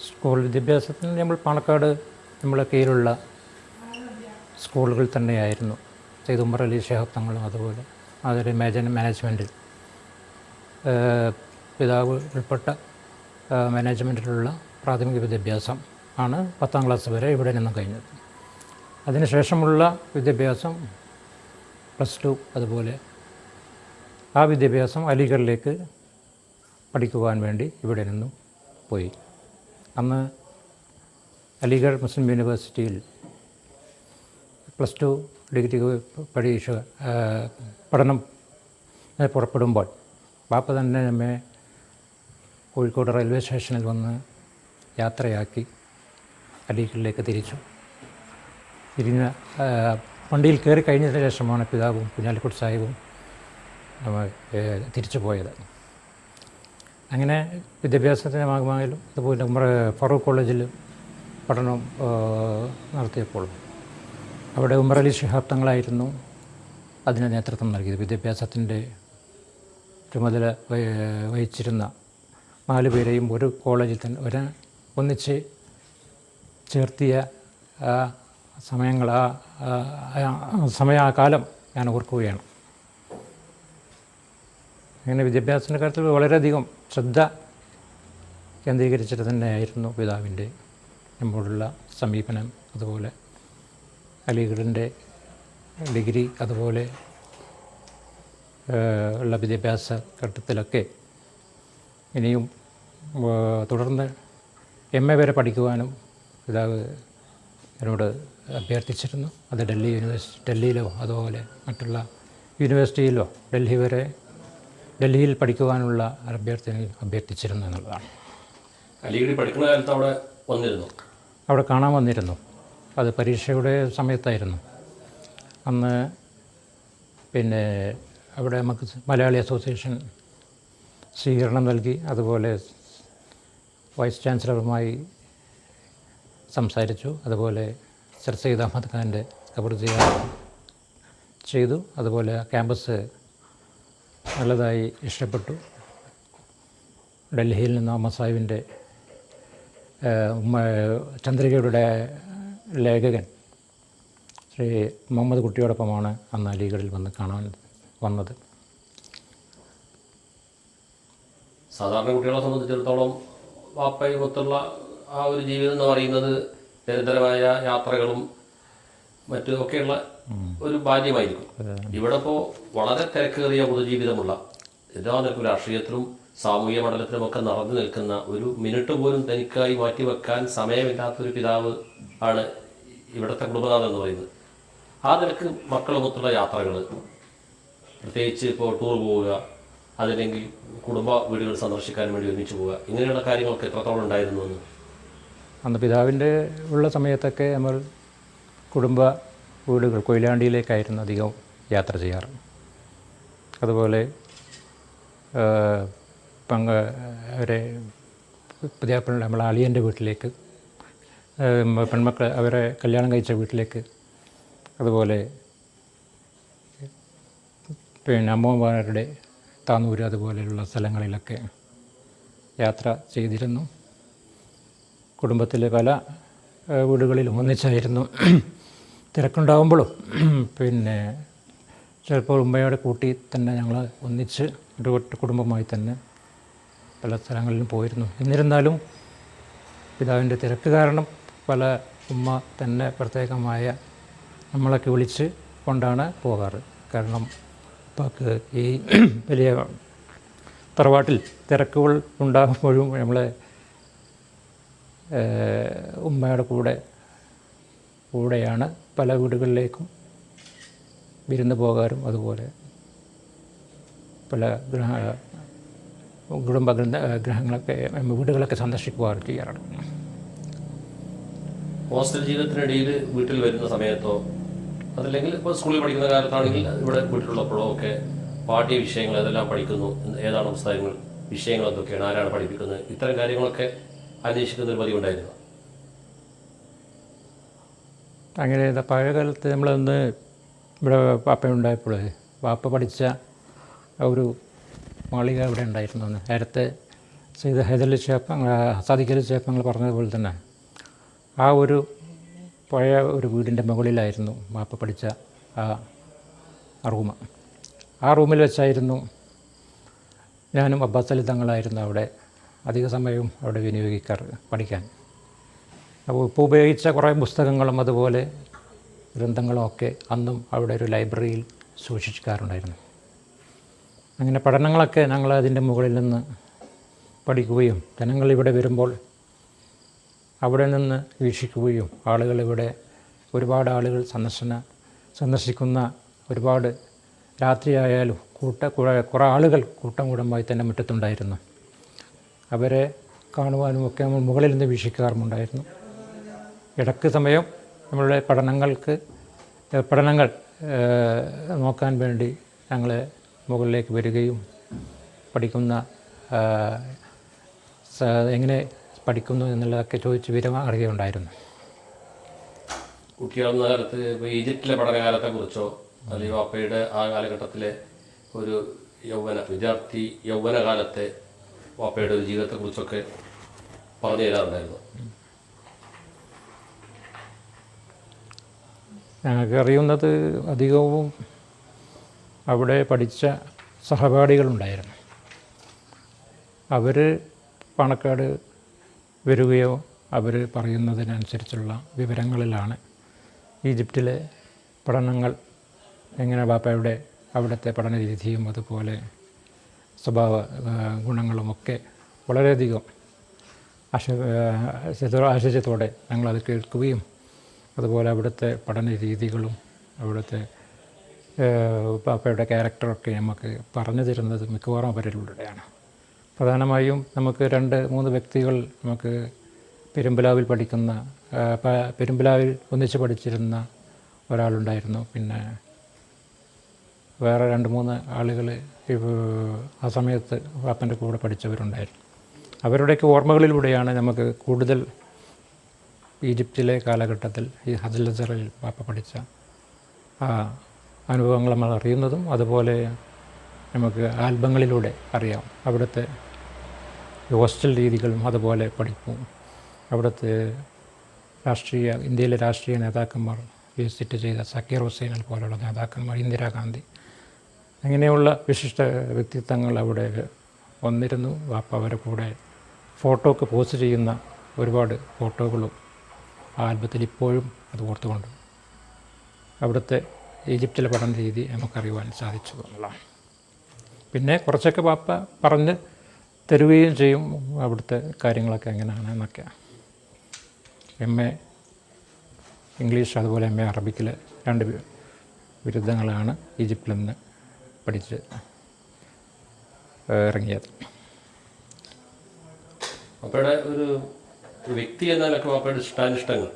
സ്കൂൾ വിദ്യാഭ്യാസത്തിന് നമ്മൾ പാണക്കാട് നമ്മളെ കീഴിലുള്ള സ്കൂളുകൾ തന്നെയായിരുന്നു. സയ്യിദ് ഉമർ അലി ശിഹാബ് തങ്ങളും അതുപോലെ അതൊരു മാനേജ്മെൻറ്റിൽ പിതാവ് ഉൾപ്പെട്ട മാനേജ്മെൻറ്റിലുള്ള പ്രാഥമിക വിദ്യാഭ്യാസം ആണ് 10ാം ക്ലാസ് വരെ ഇവിടെ നിന്നും കഴിഞ്ഞത്. അതിനുശേഷമുള്ള വിദ്യാഭ്യാസം +2, അതുപോലെ ആ വിദ്യാഭ്യാസം അലിഗഡിലേക്ക് പഠിക്കുവാൻ വേണ്ടി ഇവിടെ നിന്നും പോയി. അന്ന് അലിഗഡ് മുസ്ലിം യൂണിവേഴ്സിറ്റിയിൽ +2 ഡിഗ്രി പഠനം പുറപ്പെടുമ്പോൾ ബാപ്പ തന്നെ നമ്മെ കോഴിക്കോട് റെയിൽവേ സ്റ്റേഷനിൽ വന്ന് യാത്രയാക്കി അലിഗഡിലേക്ക് വണ്ടിയിൽ കയറി കഴിഞ്ഞതിന് ശേഷമാണ് പിതാവും കുഞ്ഞാലിക്കുട്ടി സാഹിബും തിരിച്ചു പോയത്. അങ്ങനെ വിദ്യാഭ്യാസത്തിൻ്റെ ഭാഗമായാലും അതുപോലെ ഫറൂഖ് കോളേജിൽ പഠനം നടത്തിയപ്പോൾ അവിടെ ഉമർ അലി ശിഹാബ് തങ്ങളായിരുന്നു അതിന് നേതൃത്വം നൽകിയത്. വിദ്യാഭ്യാസത്തിൻ്റെ ചുമതല വഹിച്ചിരുന്ന 4 പേരെയും ഒരു കോളേജിൽ തന്നെ ഒന്നിച്ച് ചേർത്തിയ സമയകാലം ഞാൻ ഓർക്കുകയാണ്. അങ്ങനെ വിദ്യാഭ്യാസത്തിൻ്റെ കാര്യത്തിൽ വളരെയധികം ശ്രദ്ധ കേന്ദ്രീകരിച്ചിട്ട് തന്നെയായിരുന്നു പിതാവിൻ്റെ നമ്മോടുള്ള സമീപനം. അതുപോലെ അലിഗഡിൻ്റെ ഡിഗ്രി അതുപോലെ ഉള്ള വിദ്യാഭ്യാസ ഘട്ടത്തിലൊക്കെ ഇനിയും തുടർന്ന് MA വരെ പഠിക്കുവാനും പിതാവ് എന്നോട് അഭ്യർത്ഥിച്ചിരുന്നു. അത് ഡൽഹിയിലോ അതുപോലെ മറ്റുള്ള യൂണിവേഴ്സിറ്റിയിലോ ഡൽഹിയിൽ പഠിക്കുവാനുള്ള അഭ്യർത്ഥിച്ചിരുന്നു എന്നുള്ളതാണ്. അലിഗഡിൽ പഠിക്കുന്ന കാലത്ത് അവിടെ വന്നിരുന്നു? അവിടെ കാണാൻ വന്നിരുന്നു. അത് പരീക്ഷയുടെ സമയത്തായിരുന്നു. അന്ന് പിന്നെ അവിടെ നമുക്ക് മലയാളി അസോസിയേഷൻ സ്വീകരണം നൽകി. അതുപോലെ വൈസ് ചാൻസലറുമായി സംസാരിച്ചു. അതുപോലെ സർ സയ്യിദ് അഹമ്മദ് ഖാൻ്റെ ഖബർ സിയാറത്ത് ചെയ്തു. അതുപോലെ ക്യാമ്പസ് നല്ലതായി ഇഷ്ടപ്പെട്ടു. ഡൽഹിയിൽ നിന്ന് അഹമ്മദ് സാഹിബിൻ്റെ ചന്ദ്രികയുടെ ലേഖകൻ ശ്രീ മുഹമ്മദ് കുട്ടിയോടൊപ്പമാണ് അന്ന് അലിഗഡിൽ വന്ന് കാണാൻ വന്നത്. സാധാരണ കുട്ടികളെ സംബന്ധിച്ചിടത്തോളം വാപ്പയുമൊത്തുള്ള ആ ഒരു ജീവിതം എന്ന് പറയുന്നത് നിരന്തരമായ യാത്രകളും മറ്റും ഒക്കെയുള്ള ഒരു ബാല്യമായിരിക്കും. ഇവിടെ ഇപ്പോൾ വളരെ തിരക്കേറിയ പൊതുജീവിതമുള്ള എല്ലാ നിലക്കും രാഷ്ട്രീയത്തിലും സാമൂഹിക മണ്ഡലത്തിലുമൊക്കെ നിറഞ്ഞു നിൽക്കുന്ന ഒരു മിനിറ്റ് പോലും തനിക്കായി മാറ്റിവെക്കാൻ സമയമില്ലാത്തൊരു പിതാവ് ആണ് ഇവിടുത്തെ കുടുംബനാഥൻ എന്ന് പറയുന്നത്. ആ നിലക്ക് മക്കളൊത്തുള്ള യാത്രകൾ, പ്രത്യേകിച്ച് ഇപ്പോൾ ടൂർ പോവുക, അതല്ലെങ്കിൽ കുടുംബ വീടുകൾ സന്ദർശിക്കാൻ വേണ്ടി ഒരുമിച്ച് പോവുക, ഇങ്ങനെയുള്ള കാര്യങ്ങളൊക്കെ എത്രത്തോളം ഉണ്ടായിരുന്നു എന്ന്? അന്ന് പിതാവിൻ്റെ ഉള്ള സമയത്തൊക്കെ നമ്മൾ കുടുംബ വീടുകൾ കൊയിലാണ്ടിയിലേക്കായിരുന്നു അധികം യാത്ര ചെയ്യാറ്. അതുപോലെ അവരെ പുതിയാപ്പിള നമ്മളെ അളിയൻ്റെ വീട്ടിലേക്ക്, പെൺമക്കൾ അവരെ കല്യാണം കഴിച്ച വീട്ടിലേക്ക്, അതുപോലെ പിന്നെ അമ്മമാരുടെ താന്നൂര് അതുപോലെയുള്ള സ്ഥലങ്ങളിലൊക്കെ യാത്ര ചെയ്തിരുന്നു. കുടുംബത്തിലെ പല വീടുകളിലും ഒന്നിച്ചായിരുന്നു. തിരക്കുണ്ടാകുമ്പോഴും പിന്നെ ചിലപ്പോൾ ഉമ്മയോടെ കൂട്ടി തന്നെ ഞങ്ങൾ ഒന്നിച്ച് ഒരു കുടുംബമായി തന്നെ പല സ്ഥലങ്ങളിലും പോയിരുന്നു. എന്നിരുന്നാലും പിതാവിൻ്റെ തിരക്ക് കാരണം പല ഉമ്മ തന്നെ പ്രത്യേകമായ നമ്മളൊക്കെ വിളിച്ച് കൊണ്ടാണ് പോകാറ്. കാരണം ഉപ്പാക്ക് ഈ വലിയ തറവാട്ടിൽ തിരക്കുകൾ ഉണ്ടാകുമ്പോഴും നമ്മളെ ഉമ്മയുടെ കൂടെയാണ് പല വീടുകളിലേക്കും വിരുന്ന് പോകാറും അതുപോലെ പല കുടുംബ ഗ്രഹങ്ങളൊക്കെ വീടുകളൊക്കെ സന്ദർശിക്കുവാറും ചെയ്യാറുണ്ട്. ഹോസ്റ്റൽ ജീവിതത്തിനിടയിൽ വീട്ടിൽ വരുന്ന സമയത്തോ അതല്ലെങ്കിൽ ഇപ്പോൾ സ്കൂളിൽ പഠിക്കുന്ന കാലത്താണെങ്കിൽ ഇവിടെ വീട്ടിലുള്ളപ്പോഴോ ഒക്കെ പാഠ്യ വിഷയങ്ങൾ ഏതെല്ലാം പഠിക്കുന്നു, ഏതാണ് പുസ്തകങ്ങൾ, വിഷയങ്ങൾ എന്തൊക്കെയാണ്, ആരാണ് പഠിപ്പിക്കുന്നത്, ഇത്തരം കാര്യങ്ങളൊക്കെ അന്വേഷിക്കുന്നൊരു പതിവുണ്ടായിരുന്നു? അങ്ങനെ പഴയ കാലത്ത് നമ്മളൊന്ന് ഇവിടെ പാപ്പയുണ്ടായപ്പോൾ പാപ്പ പഠിച്ച ഒരു മാളിക ഇവിടെ ഉണ്ടായിരുന്നു. നേരത്തെ സെയ്ദ് ഹൈദരലി ശിഹാബ് സാദിഖ് അലി ശിഹാബ് ഞങ്ങൾ പറഞ്ഞതുപോലെ തന്നെ ആ ഒരു പഴയ ഒരു വീടിൻ്റെ മുകളിലായിരുന്നു പാപ്പ പഠിച്ച ആ റൂം. ആ റൂമിൽ വെച്ചായിരുന്നു ഞാനും അബ്ബാസ് അലി തങ്ങളായിരുന്നു അവിടെ അധിക സമയവും അവിടെ വിനിയോഗിക്കാറ് പഠിക്കാൻ. അപ്പോൾ ഇപ്പോൾ ഉപയോഗിച്ച കുറേ പുസ്തകങ്ങളും അതുപോലെ ഗ്രന്ഥങ്ങളും ഒക്കെ അന്നും അവിടെ ഒരു ലൈബ്രറിയിൽ സൂക്ഷിക്കാറുണ്ടായിരുന്നു. അങ്ങനെ പഠനങ്ങളൊക്കെ ഞങ്ങൾ അതിൻ്റെ മുകളിൽ നിന്ന് പഠിക്കുകയും ജനങ്ങൾ ഇവിടെ വരുമ്പോൾ അവിടെ നിന്ന് വീക്ഷിക്കുകയും ഇവിടെ ഒരുപാട് ആളുകൾ സന്ദർശിക്കുന്ന ഒരുപാട് രാത്രിയായാലും കുറേ ആളുകൾ കൂട്ടം കൂടമായി തന്നെ മുറ്റത്തുണ്ടായിരുന്നു. അവരെ കാണുവാനും ഒക്കെ നമ്മൾ മുകളിൽ നിന്ന് വീക്ഷിക്കാറുമുണ്ടായിരുന്നു. ഇടയ്ക്ക് സമയം നമ്മളുടെ പഠനങ്ങൾ നോക്കാൻ വേണ്ടി ഞങ്ങൾ മുകളിലേക്ക് വരികയും പഠിക്കുന്ന എങ്ങനെ പഠിക്കുന്നു എന്നുള്ളതൊക്കെ ചോദിച്ച് വിവരം അറിയുകയുണ്ടായിരുന്നു. കുട്ടികളെന്ന കാലത്ത് ഇപ്പോൾ ഈജിപ്തിലെ പഠനകാലത്തെക്കുറിച്ചോ അല്ലെങ്കിൽ വാപ്പയുടെ ആ കാലഘട്ടത്തിലെ ഒരു വിദ്യാർത്ഥി യൗവനകാലത്തെ വാപ്പയുടെ ഒരു ജീവിതത്തെക്കുറിച്ചൊക്കെ പറഞ്ഞു തരാറുണ്ടായിരുന്നു. ഞങ്ങൾക്ക് അറിയുന്നത് അധികവും അവിടെ പഠിച്ച സഹപാഠികളുണ്ടായിരുന്നു. അവർ പാണക്കാട് വരികയോ അവർ പറയുന്നതിനനുസരിച്ചുള്ള വിവരങ്ങളിലാണ് ഈജിപ്തിലെ പഠനങ്ങൾ എങ്ങനെ ബാപ്പയുടെ അവിടുത്തെ പഠന രീതിയും അതുപോലെ സ്വഭാവ ഗുണങ്ങളുമൊക്കെ വളരെയധികം ആശ്ചര്യത്തോടെ ഞങ്ങളത് കേൾക്കുകയും അതുപോലെ അവിടുത്തെ പഠന രീതികളും അവിടുത്തെ ബാപ്പയുടെ ക്യാരക്ടറൊക്കെ നമുക്ക് പറഞ്ഞു തരുന്നത് മിക്കവാറും അവരിലൂടെയാണ്. പ്രധാനമായും നമുക്ക് 2-3 വ്യക്തികൾ നമുക്ക് പെരുമ്പലാവിൽ ഒന്നിച്ച് പഠിച്ചിരുന്ന ഒരാളുണ്ടായിരുന്നു. പിന്നെ വേറെ 2-3 ആളുകൾ ആ സമയത്ത് പാപ്പൻ്റെ കൂടെ പഠിച്ചവരുണ്ടായിരുന്നു. അവരുടെയൊക്കെ ഓർമ്മകളിലൂടെയാണ് നമുക്ക് കൂടുതൽ ഈജിപ്തിലെ കാലഘട്ടത്തിൽ ഈ ഹജൽ അസറിൽ പാപ്പ പഠിച്ച ആ അനുഭവങ്ങൾ നമ്മൾ അറിയുന്നതും അതുപോലെ നമുക്ക് ആൽബങ്ങളിലൂടെ അറിയാം അവിടുത്തെ ഹോസ്റ്റൽ രീതികളും അതുപോലെ പഠിപ്പും അവിടുത്തെ ഇന്ത്യയിലെ രാഷ്ട്രീയ നേതാക്കന്മാർ വിസിറ്റ് ചെയ്ത സക്കീർ ഹുസൈൻ പോലുള്ള നേതാക്കന്മാർ, ഇന്ദിരാഗാന്ധി, അങ്ങനെയുള്ള വിശിഷ്ട വ്യക്തിത്വങ്ങൾ അവിടെ വന്നിരുന്നു. വാപ്പ അവരെ കൂടെ ഫോട്ടോക്ക് പോസ്റ്റ് ചെയ്യുന്ന ഒരുപാട് ഫോട്ടോകളും ആ ആൽബത്തിൽ ഇപ്പോഴും അത് ഓർത്തുകൊണ്ട് അവിടുത്തെ ഈജിപ്തിലെ പഠന രീതി നമുക്കറിയുവാൻ സാധിച്ചു എന്നുള്ളതാണ്. പിന്നെ കുറച്ചൊക്കെ പാപ്പ പറഞ്ഞ് തരുകയും ചെയ്യും അവിടുത്തെ കാര്യങ്ങളൊക്കെ എങ്ങനെയാണ് എന്നൊക്കെ. MA ഇംഗ്ലീഷ് അതുപോലെ MA അറബിക്കിൽ 2 ബിരുദങ്ങളാണ് ഈജിപ്തിൽ നിന്ന് പഠിച്ച് ഇറങ്ങിയത്. അപ്പോഴെ ഒരു വ്യക്തി എന്നാലൊക്കെ അപ്പോഴുടെ ഇഷ്ടാനിഷ്ടങ്ങൾ,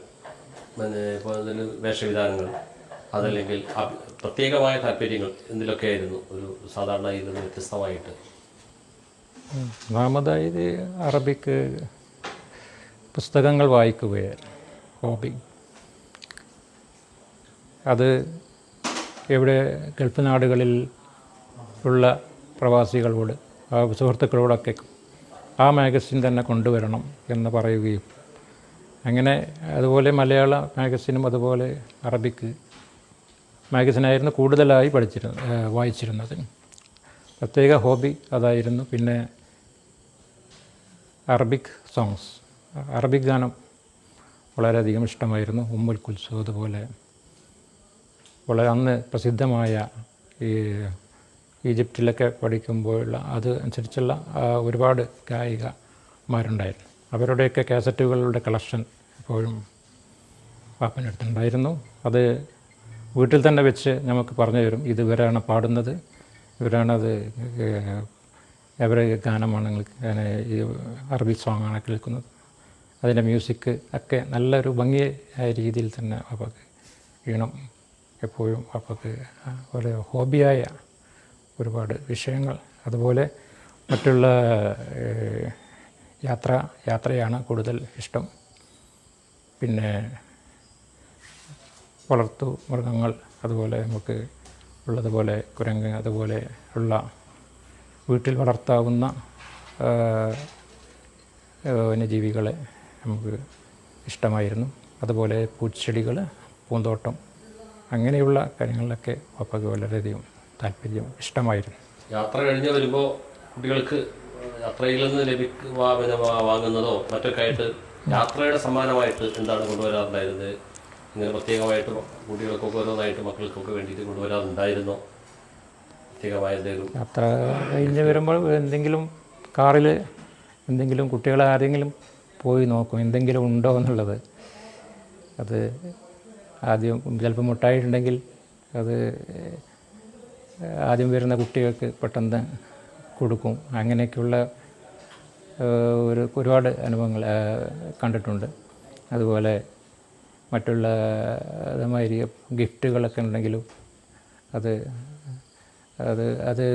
പിന്നെ ഇപ്പോൾ അതിൽ വേഷവിധാനങ്ങൾ, അതല്ലെങ്കിൽ പ്രത്യേകമായ താല്പര്യങ്ങൾ എന്തിലൊക്കെ ആയിരുന്നു ഒരു സാധാരണ ഇതിൽ വ്യത്യസ്തമായിട്ട്? ഒന്നാമതായത് അറബിക്ക് പുസ്തകങ്ങൾ വായിക്കുകയായിരുന്നു ഹോബി. അത് ഇവിടെ ഗൾഫ് നാടുകളിൽ ഉള്ള പ്രവാസികളോട് സുഹൃത്തുക്കളോടൊക്കെ ആ മാഗസിൻ തന്നെ കൊണ്ടുവരണം എന്ന് പറയുകയും അങ്ങനെ, അതുപോലെ മലയാള മാഗസിനും അതുപോലെ അറബിക്ക് മാഗസിനായിരുന്നു കൂടുതലായി വായിച്ചിരുന്നത്. പ്രത്യേക ഹോബി അതായിരുന്നു. പിന്നെ അറബിക് സോങ്സ്, അറബിക് ഗാനം വളരെയധികം ഇഷ്ടമായിരുന്നു. ഉമ്മുൽ കുൽസു അതുപോലെ വളരെ അന്ന് പ്രസിദ്ധമായ ഈ ഈജിപ്തിലൊക്കെ പഠിക്കുമ്പോഴുള്ള അത് അനുസരിച്ചുള്ള ഒരുപാട് ഗായികമാരുണ്ടായിരുന്നു. അവരുടെയൊക്കെ കാസറ്റുകളുടെ കളക്ഷൻ എപ്പോഴും പാപ്പനടുത്തുണ്ടായിരുന്നു. അത് വീട്ടിൽ തന്നെ വെച്ച് നമുക്ക് പറഞ്ഞു തരും, ഇത് ഇവരാണ് പാടുന്നത്, ഇവരാണത്, അവരെ ഗാനമാണ് ഈ അറബി സോങ്ങാണ് കേൾക്കുന്നത്. അതിൻ്റെ മ്യൂസിക് ഒക്കെ നല്ലൊരു ഭംഗിയായ രീതിയിൽ തന്നെ അവർക്ക് ഈണം എപ്പോഴും അവർക്ക് ഒരു ഹോബിയായ ഒരുപാട് വിഷയങ്ങൾ. അതുപോലെ മറ്റുള്ള യാത്രയാണ് കൂടുതൽ ഇഷ്ടം. പിന്നെ വളർത്തു മൃഗങ്ങൾ, അതുപോലെ നമുക്ക് ഉള്ളതുപോലെ കുരങ്ങ്, അതുപോലെ ഉള്ള വീട്ടിൽ വളർത്താവുന്ന വന്യജീവികളെ നമുക്ക് ഇഷ്ടമായിരുന്നു. അതുപോലെ പൂച്ചെടികൾ, പൂന്തോട്ടം, അങ്ങനെയുള്ള കാര്യങ്ങളിലൊക്കെ പപ്പയ്ക്ക് വളരെയധികം താല്പര്യം, ഇഷ്ടമായിരുന്നു. യാത്ര കഴിഞ്ഞ് വരുമ്പോൾ കുട്ടികൾക്ക് യാത്രയിൽ നിന്ന് വാങ്ങുന്നതോ മറ്റൊക്കെ ആയിട്ട് യാത്രയുടെ സമ്മാനമായിട്ട് എന്താണ് കൊണ്ടുവരാറുണ്ടായിരുന്നത്? ഇങ്ങനെ പ്രത്യേകമായിട്ട് കുട്ടികൾക്കൊക്കെ ഓരോന്നായിട്ട് മക്കൾക്കൊക്കെ വേണ്ടിയിട്ട് കൊണ്ടുവരാറുണ്ടായിരുന്നോ? പ്രത്യേകമായ എന്തെങ്കിലും യാത്ര കഴിഞ്ഞ് വരുമ്പോൾ എന്തെങ്കിലും കാറിൽ എന്തെങ്കിലും കുട്ടികളെ ആരെങ്കിലും പോയി നോക്കും എന്തെങ്കിലും ഉണ്ടോ എന്നുള്ളത്. അത് ആദ്യം ചിലപ്പോൾ മുട്ടായിട്ടുണ്ടെങ്കിൽ അത് ആദ്യം വരുന്ന കുട്ടികൾക്ക് പെട്ടെന്ന് കൊടുക്കും. അങ്ങനെയൊക്കെയുള്ള ഒരുപാട് അനുഭവങ്ങൾ കണ്ടിട്ടുണ്ട്. അതുപോലെ മറ്റുള്ള അതേമാതിരി ഗിഫ്റ്റുകളൊക്കെ ഉണ്ടെങ്കിലും അത് അത് അത്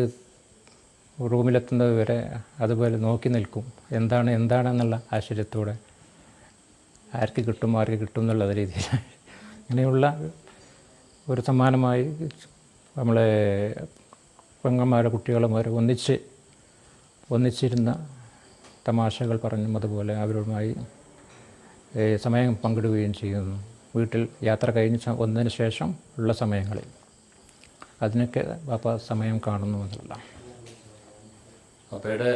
റൂമിലെത്തുന്നത് വരെ അതുപോലെ നോക്കി നിൽക്കും, എന്താണെന്നുള്ള ആശ്ചര്യത്തോടെ ആർക്ക് കിട്ടും എന്നുള്ള രീതിയിൽ. അങ്ങനെയുള്ള ഒരു സമ്മാനമായി നമ്മളെ പെങ്ങന്മാരുടെ കുട്ടികളുമാർ ഒന്നിച്ചിരുന്ന തമാശകൾ പറഞ്ഞും അതുപോലെ അവരുമായി സമയം പങ്കിടുകയും ചെയ്യുന്നു. വീട്ടിൽ യാത്ര കഴിഞ്ഞ് വന്നതിന് ശേഷം ഉള്ള സമയങ്ങളിൽ അതിനൊക്കെ പാപ്പ സമയം കാണുന്നു എന്നുള്ളതാണ്. പാപ്പയുടെ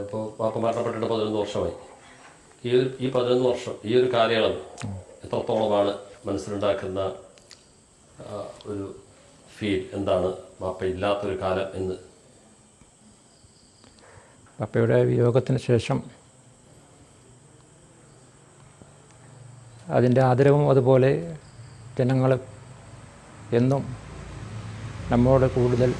ഇപ്പോൾ പാപ്പ മരണപ്പെട്ടിട്ട് 11 വർഷമായി. ഈ 11 വർഷം, ഈ ഒരു കാലയളവ് എത്രത്തോളമാണ് മനസ്സിലുണ്ടാക്കുന്ന ഒരു ഫീൽ? എന്താണ് പാപ്പ ഇല്ലാത്തൊരു കാലം എന്ന്? പാപ്പയുടെ വിയോഗത്തിന് ശേഷം അതിൻ്റെ ആദരവും അതുപോലെ ജനങ്ങൾ എന്നും നമ്മോട് കൂടുതൽ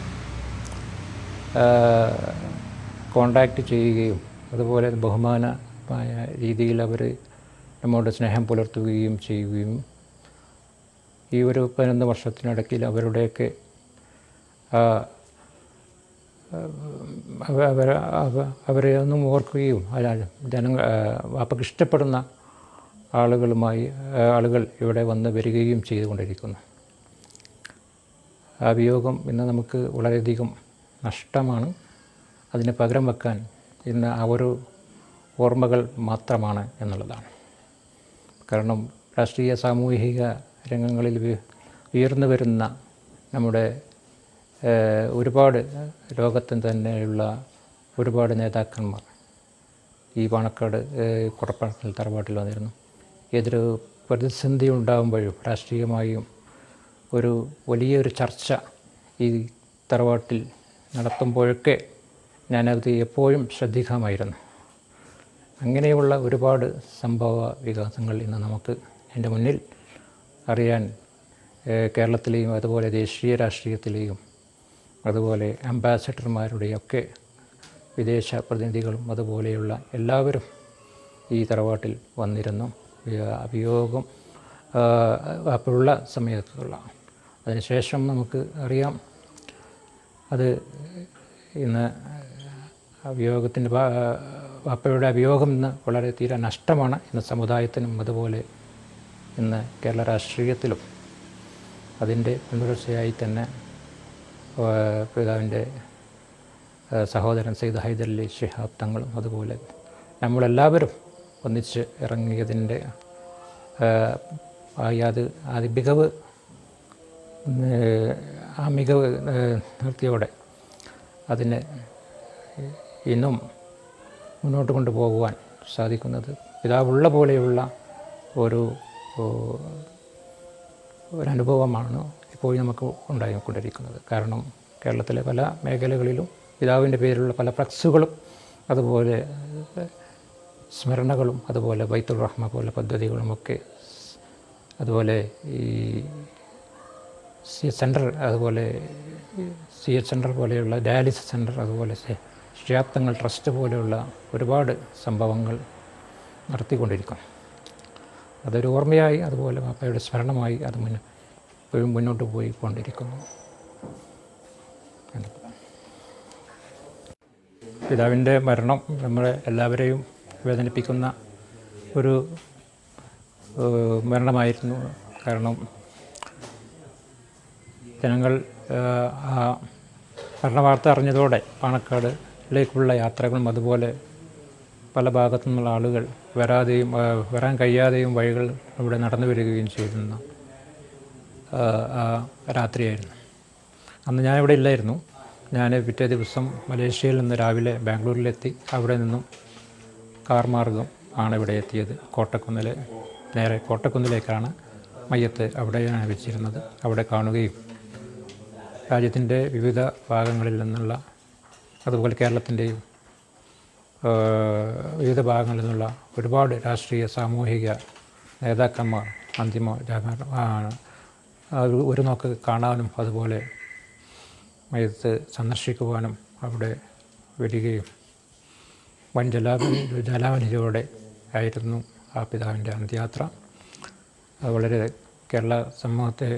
കോണ്ടാക്റ്റ് ചെയ്യുകയും അതുപോലെ ബഹുമാനമായ രീതിയിൽ അവർ നമ്മോട് സ്നേഹം പുലർത്തുകയും ചെയ്യുകയും ഈ ഒരു 11 വർഷത്തിനിടയ്ക്കിൽ അവരുടെയൊക്കെ അവരെ ഒന്നും ഓർക്കുകയും വാപ്പയ്ക്ക് ഇഷ്ടപ്പെടുന്ന ആളുകൾ ഇവിടെ വന്ന് വരികയും ചെയ്തുകൊണ്ടിരിക്കുന്നു. ആ വിയോഗം ഇന്ന് നമുക്ക് വളരെയധികം നഷ്ടമാണ്. അതിന് പകരം വെക്കാൻ ഇന്ന് ആ ഒരു ഓർമ്മകൾ മാത്രമാണ് എന്നുള്ളതാണ്. കാരണം രാഷ്ട്രീയ സാമൂഹിക രംഗങ്ങളിൽ ഉയർന്നു വരുന്ന നമ്മുടെ ഒരുപാട് ലോകത്തിന് തന്നെയുള്ള ഒരുപാട് നേതാക്കന്മാർ ഈ പാണക്കാട് കൊടപ്പാക്കൽ തറവാട്ടിൽ വന്നിരുന്നു. ഏതൊരു പ്രതിസന്ധി ഉണ്ടാകുമ്പോഴും രാഷ്ട്രീയമായും ഒരു വലിയൊരു ചർച്ച ഈ തറവാട്ടിൽ നടത്തുമ്പോഴൊക്കെ ഞാനത് എപ്പോഴും ശ്രദ്ധിക്കാമായിരുന്നു. അങ്ങനെയുള്ള ഒരുപാട് സംഭവ വികാസങ്ങൾ ഇന്ന് നമുക്ക് എൻ്റെ മുന്നിൽ അറിയാൻ കേരളത്തിലെയും അതുപോലെ ദേശീയ രാഷ്ട്രീയത്തിലെയും അതുപോലെ അംബാസഡർമാരുടെയൊക്കെ വിദേശ പ്രതിനിധികളും അതുപോലെയുള്ള എല്ലാവരും ഈ തറവാട്ടിൽ വന്നിരുന്നു. അഭിയോഗം അപ്പോഴുള്ള സമയത്തുള്ള അതിനുശേഷം നമുക്ക് അറിയാം അത് ഇന്ന് അഭിയോഗത്തിൻ്റെ വാപ്പയുടെ അഭിയോഗം ഇന്ന് വളരെ തീരെ നഷ്ടമാണ് ഇന്ന് സമുദായത്തിനും അതുപോലെ ഇന്ന് കേരള രാഷ്ട്രീയത്തിലും. അതിൻ്റെ പിന്തുടർച്ചയായി തന്നെ പിതാവിൻ്റെ സഹോദരൻ സയ്യിദ് ഹൈദരലി ശിഹാബ് തങ്ങളും അതുപോലെ നമ്മളെല്ലാവരും ഒന്നിച്ച് ഇറങ്ങിയതിൻ്റെ മികവ് നിർത്തിയോടെ അതിനെ ഇന്നും മുന്നോട്ട് കൊണ്ടുപോകുവാൻ സാധിക്കുന്നത് പിതാവുള്ള പോലെയുള്ള ഒരനുഭവമാണ് ഇപ്പോൾ നമുക്ക് ഉണ്ടായിക്കൊണ്ടിരിക്കുന്നത്. കാരണം കേരളത്തിലെ പല മേഖലകളിലും പിതാവിൻ്റെ പേരിലുള്ള പല ഫ്ലക്സുകളും അതുപോലെ സ്മരണകളും അതുപോലെ ബൈത്തുർ റഹ്മ പോലെ പദ്ധതികളുമൊക്കെ അതുപോലെ ഈ സെൻറ്റർ അതുപോലെ സെൻറ്റർ പോലെയുള്ള ഡയാലിസിസ് സെൻറ്റർ അതുപോലെ ശിഹാബ് ട്രസ്റ്റ് പോലെയുള്ള ഒരുപാട് സംഭവങ്ങൾ നടത്തിക്കൊണ്ടിരിക്കും. അതൊരു ഓർമ്മയായി അതുപോലെ പാപ്പയുടെ സ്മരണമായി അത് ഇപ്പോഴും മുന്നോട്ട് പോയിക്കൊണ്ടിരിക്കുന്നു. പിതാവിൻ്റെ മരണം നമ്മളെ എല്ലാവരെയും വേദനിപ്പിക്കുന്ന ഒരു മരണമായിരുന്നു. കാരണം ജനങ്ങൾ ആ മരണവാർത്ത അറിഞ്ഞതോടെ പാണക്കാടിലേക്കുള്ള യാത്രകളും അതുപോലെ പല ഭാഗത്തു നിന്നുള്ള ആളുകൾ വരാൻ കഴിയാതെയും വഴികൾ ഇവിടെ നടന്നു വരികയും ചെയ്തിരുന്ന രാത്രിയായിരുന്നു. അന്ന് ഞാനിവിടെ ഇല്ലായിരുന്നു. ഞാൻ പിറ്റേ ദിവസം മലേഷ്യയിൽ നിന്ന് രാവിലെ ബാംഗ്ലൂരിലെത്തി അവിടെ നിന്നും കാർ മാർഗം ആണ് ഇവിടെ എത്തിയത്. നേരെ കോട്ടക്കുന്നിലേക്കാണ് മയ്യത്ത് അവിടെയാണ് വെച്ചിരുന്നത്. അവിടെ കാണുകയും രാജ്യത്തിൻ്റെ വിവിധ ഭാഗങ്ങളിൽ നിന്നുള്ള അതുപോലെ കേരളത്തിൻ്റെയും വിവിധ ഭാഗങ്ങളിൽ നിന്നുള്ള ഒരുപാട് രാഷ്ട്രീയ സാമൂഹിക നേതാക്കന്മാർ അന്തിമ ഒരു നോക്ക് കാണാനും അതുപോലെ മയ്യത്ത് സന്ദർശിക്കുവാനും അവിടെ വരികയും വൻ ജലാവലിയോടെ ആയിരുന്നു ആ പിതാവിൻ്റെ അന്ത്യയാത്ര. അത് വളരെ കേരള സമൂഹത്തെ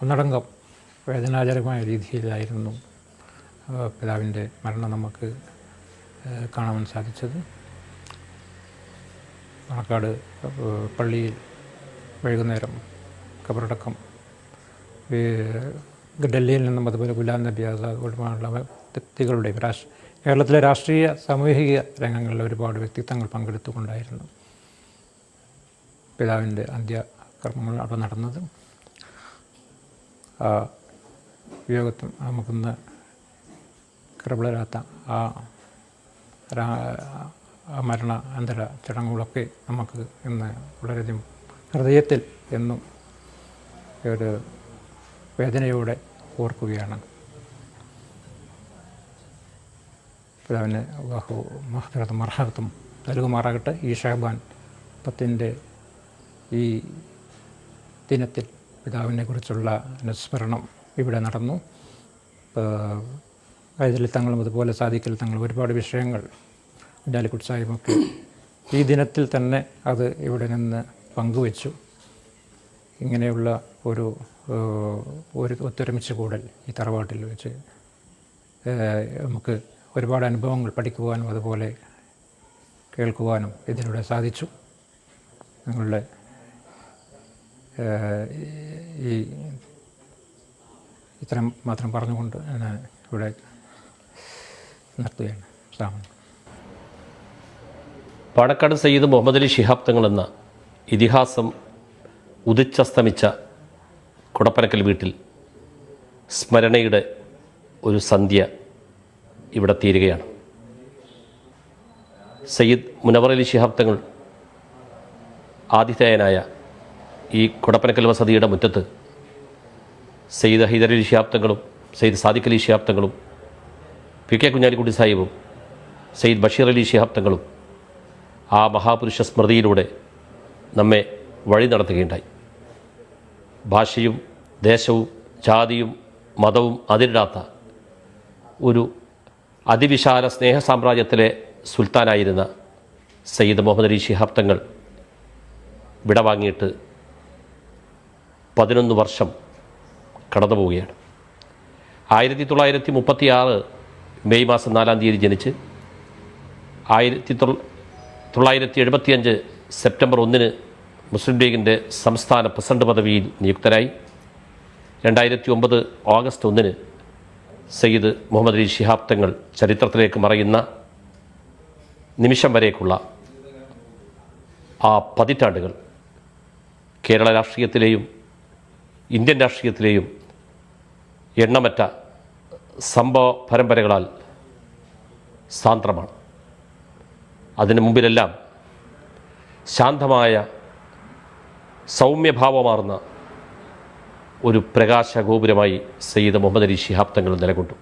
ഒന്നടങ്കം വേദനാജനകമായ രീതിയിലായിരുന്നു പിതാവിൻ്റെ മരണം നമുക്ക് കാണാൻ സാധിച്ചത്. പാണക്കാട് പള്ളിയിൽ വൈകുന്നേരം ഖബറടക്കം ഡൽഹിയിൽ നിന്നും അതുപോലെ ഗുലാം നബി ആസാദ് ഉൾപ്പെടെയുള്ള വ്യക്തികളുടെയും കേരളത്തിലെ രാഷ്ട്രീയ സാമൂഹിക രംഗങ്ങളിൽ ഒരുപാട് വ്യക്തിത്വങ്ങൾ പങ്കെടുത്തുകൊണ്ടായിരുന്നു പിതാവിൻ്റെ അന്ത്യകർമ്മങ്ങൾ അവിടെ നടന്നത്. ആ വിയോഗത്തിൽ നമുക്കിന്ന് കൃപളരാത്ത ആ മരണാനന്തര ചടങ്ങുകളൊക്കെ നമുക്ക് ഇന്ന് വളരെയധികം ഹൃദയത്തിൽ എന്നും ഒരു വേദനയോടെ ഓർക്കുകയാണ്. പിതാവിന് മഹ്ഫിറത്തും മർഹമത്തും നൽകുമാറാകട്ടെ. ഈ ഷഹബാൻ 10 ഈ ദിനത്തിൽ പിതാവിനെ കുറിച്ചുള്ള അനുസ്മരണം ഇവിടെ നടന്നു. ഹൈദരലി തങ്ങളും അതുപോലെ സാദിഖലി തങ്ങളും ഒരുപാട് വിഷയങ്ങൾ കുഞ്ഞാലിക്കുട്ടി സാഹിബൊക്കെ ഈ ദിനത്തിൽ തന്നെ അത് ഇവിടെ നിന്ന് പങ്കുവച്ചു. ഇങ്ങനെയുള്ള ഒരു ഒത്തൊരുമിച്ച് കൂടൽ ഈ തറവാട്ടിൽ വെച്ച് നമുക്ക് ഒരുപാട് അനുഭവങ്ങൾ പഠിക്കുവാനും അതുപോലെ കേൾക്കുവാനും ഇതിലൂടെ സാധിച്ചു. നിങ്ങളുടെ ഈ ഇത്തരം മാത്രം പറഞ്ഞുകൊണ്ട് ഞാൻ ഇവിടെ നിർത്തുകയാണ്. പാണക്കാട് സയ്യിദ് മുഹമ്മദ് അലി ശിഹാബ് തങ്ങൾ എന്ന ഇതിഹാസം ഉദിച്ചസ്തമിച്ച കുടപ്പനക്കൽ വീട്ടിൽ സ്മരണയുടെ ഒരു സന്ധ്യ ഇവിടെ തീരുകയാണ്. സയ്യിദ് മുനവർ അലി ശിഹാബ് തങ്ങൾ ആതിഥേയനായ ഈ കുടപ്പനക്കൽ വസതിയുടെ മുറ്റത്ത് സയ്യിദ് ഹൈദരലി ശിഹാബ് തങ്ങളും സയ്യിദ് സാദിഖ് അലി ശിഹാബ് തങ്ങളും പി.കെ. കുഞ്ഞാലിക്കുട്ടി സാഹിബും സയ്യിദ് ബഷീർ അലി ശിഹാബ് തങ്ങളും ആ മഹാപുരുഷ സ്മൃതിയിലൂടെ നമ്മെ വഴി നടത്തുകയുണ്ടായി. ഭാഷയും ദേശവും ജാതിയും മതവും അതിരിടാത്ത ഒരു അതിവിശാല സ്നേഹ സാമ്രാജ്യത്തിലെ സുൽത്താനായിരുന്ന സയ്യിദ് മുഹമ്മദ് അലി ശിഹാബ് തങ്ങൾ വിടവാങ്ങിയിട്ട് 11 വർഷം കടന്നു പോവുകയാണ്. 1936 മെയ് മാസം 4-ാം തീയതി ജനിച്ച് 1975 സെപ്റ്റംബർ 1 മുസ്ലിം ലീഗിൻ്റെ സംസ്ഥാന പ്രസിഡന്റ് പദവിയിൽ നിയുക്തനായി. 2009 ഓഗസ്റ്റ് 1 സയ്യിദ് മുഹമ്മദ് അലി ശിഹാബ് തങ്ങൾ ചരിത്രത്തിലേക്ക് മറയുന്ന നിമിഷം വരേക്കുള്ള ആ 10 പതിറ്റാണ്ടുകൾ കേരള രാഷ്ട്രീയത്തിലെയും ഇന്ത്യൻ രാഷ്ട്രീയത്തിലെയും എണ്ണമറ്റ സംഭവ പരമ്പരകളാൽ സാന്ദ്രമാണ്. അതിനു മുമ്പിലെല്ലാം ശാന്തമായ സൗമ്യഭാവമാർന്ന ഒരു പ്രകാശഗോപുരമായി സയ്യിദ് മുഹമ്മദ് അലി ശിഹാബ് തങ്ങൾ നിലകൊണ്ടു.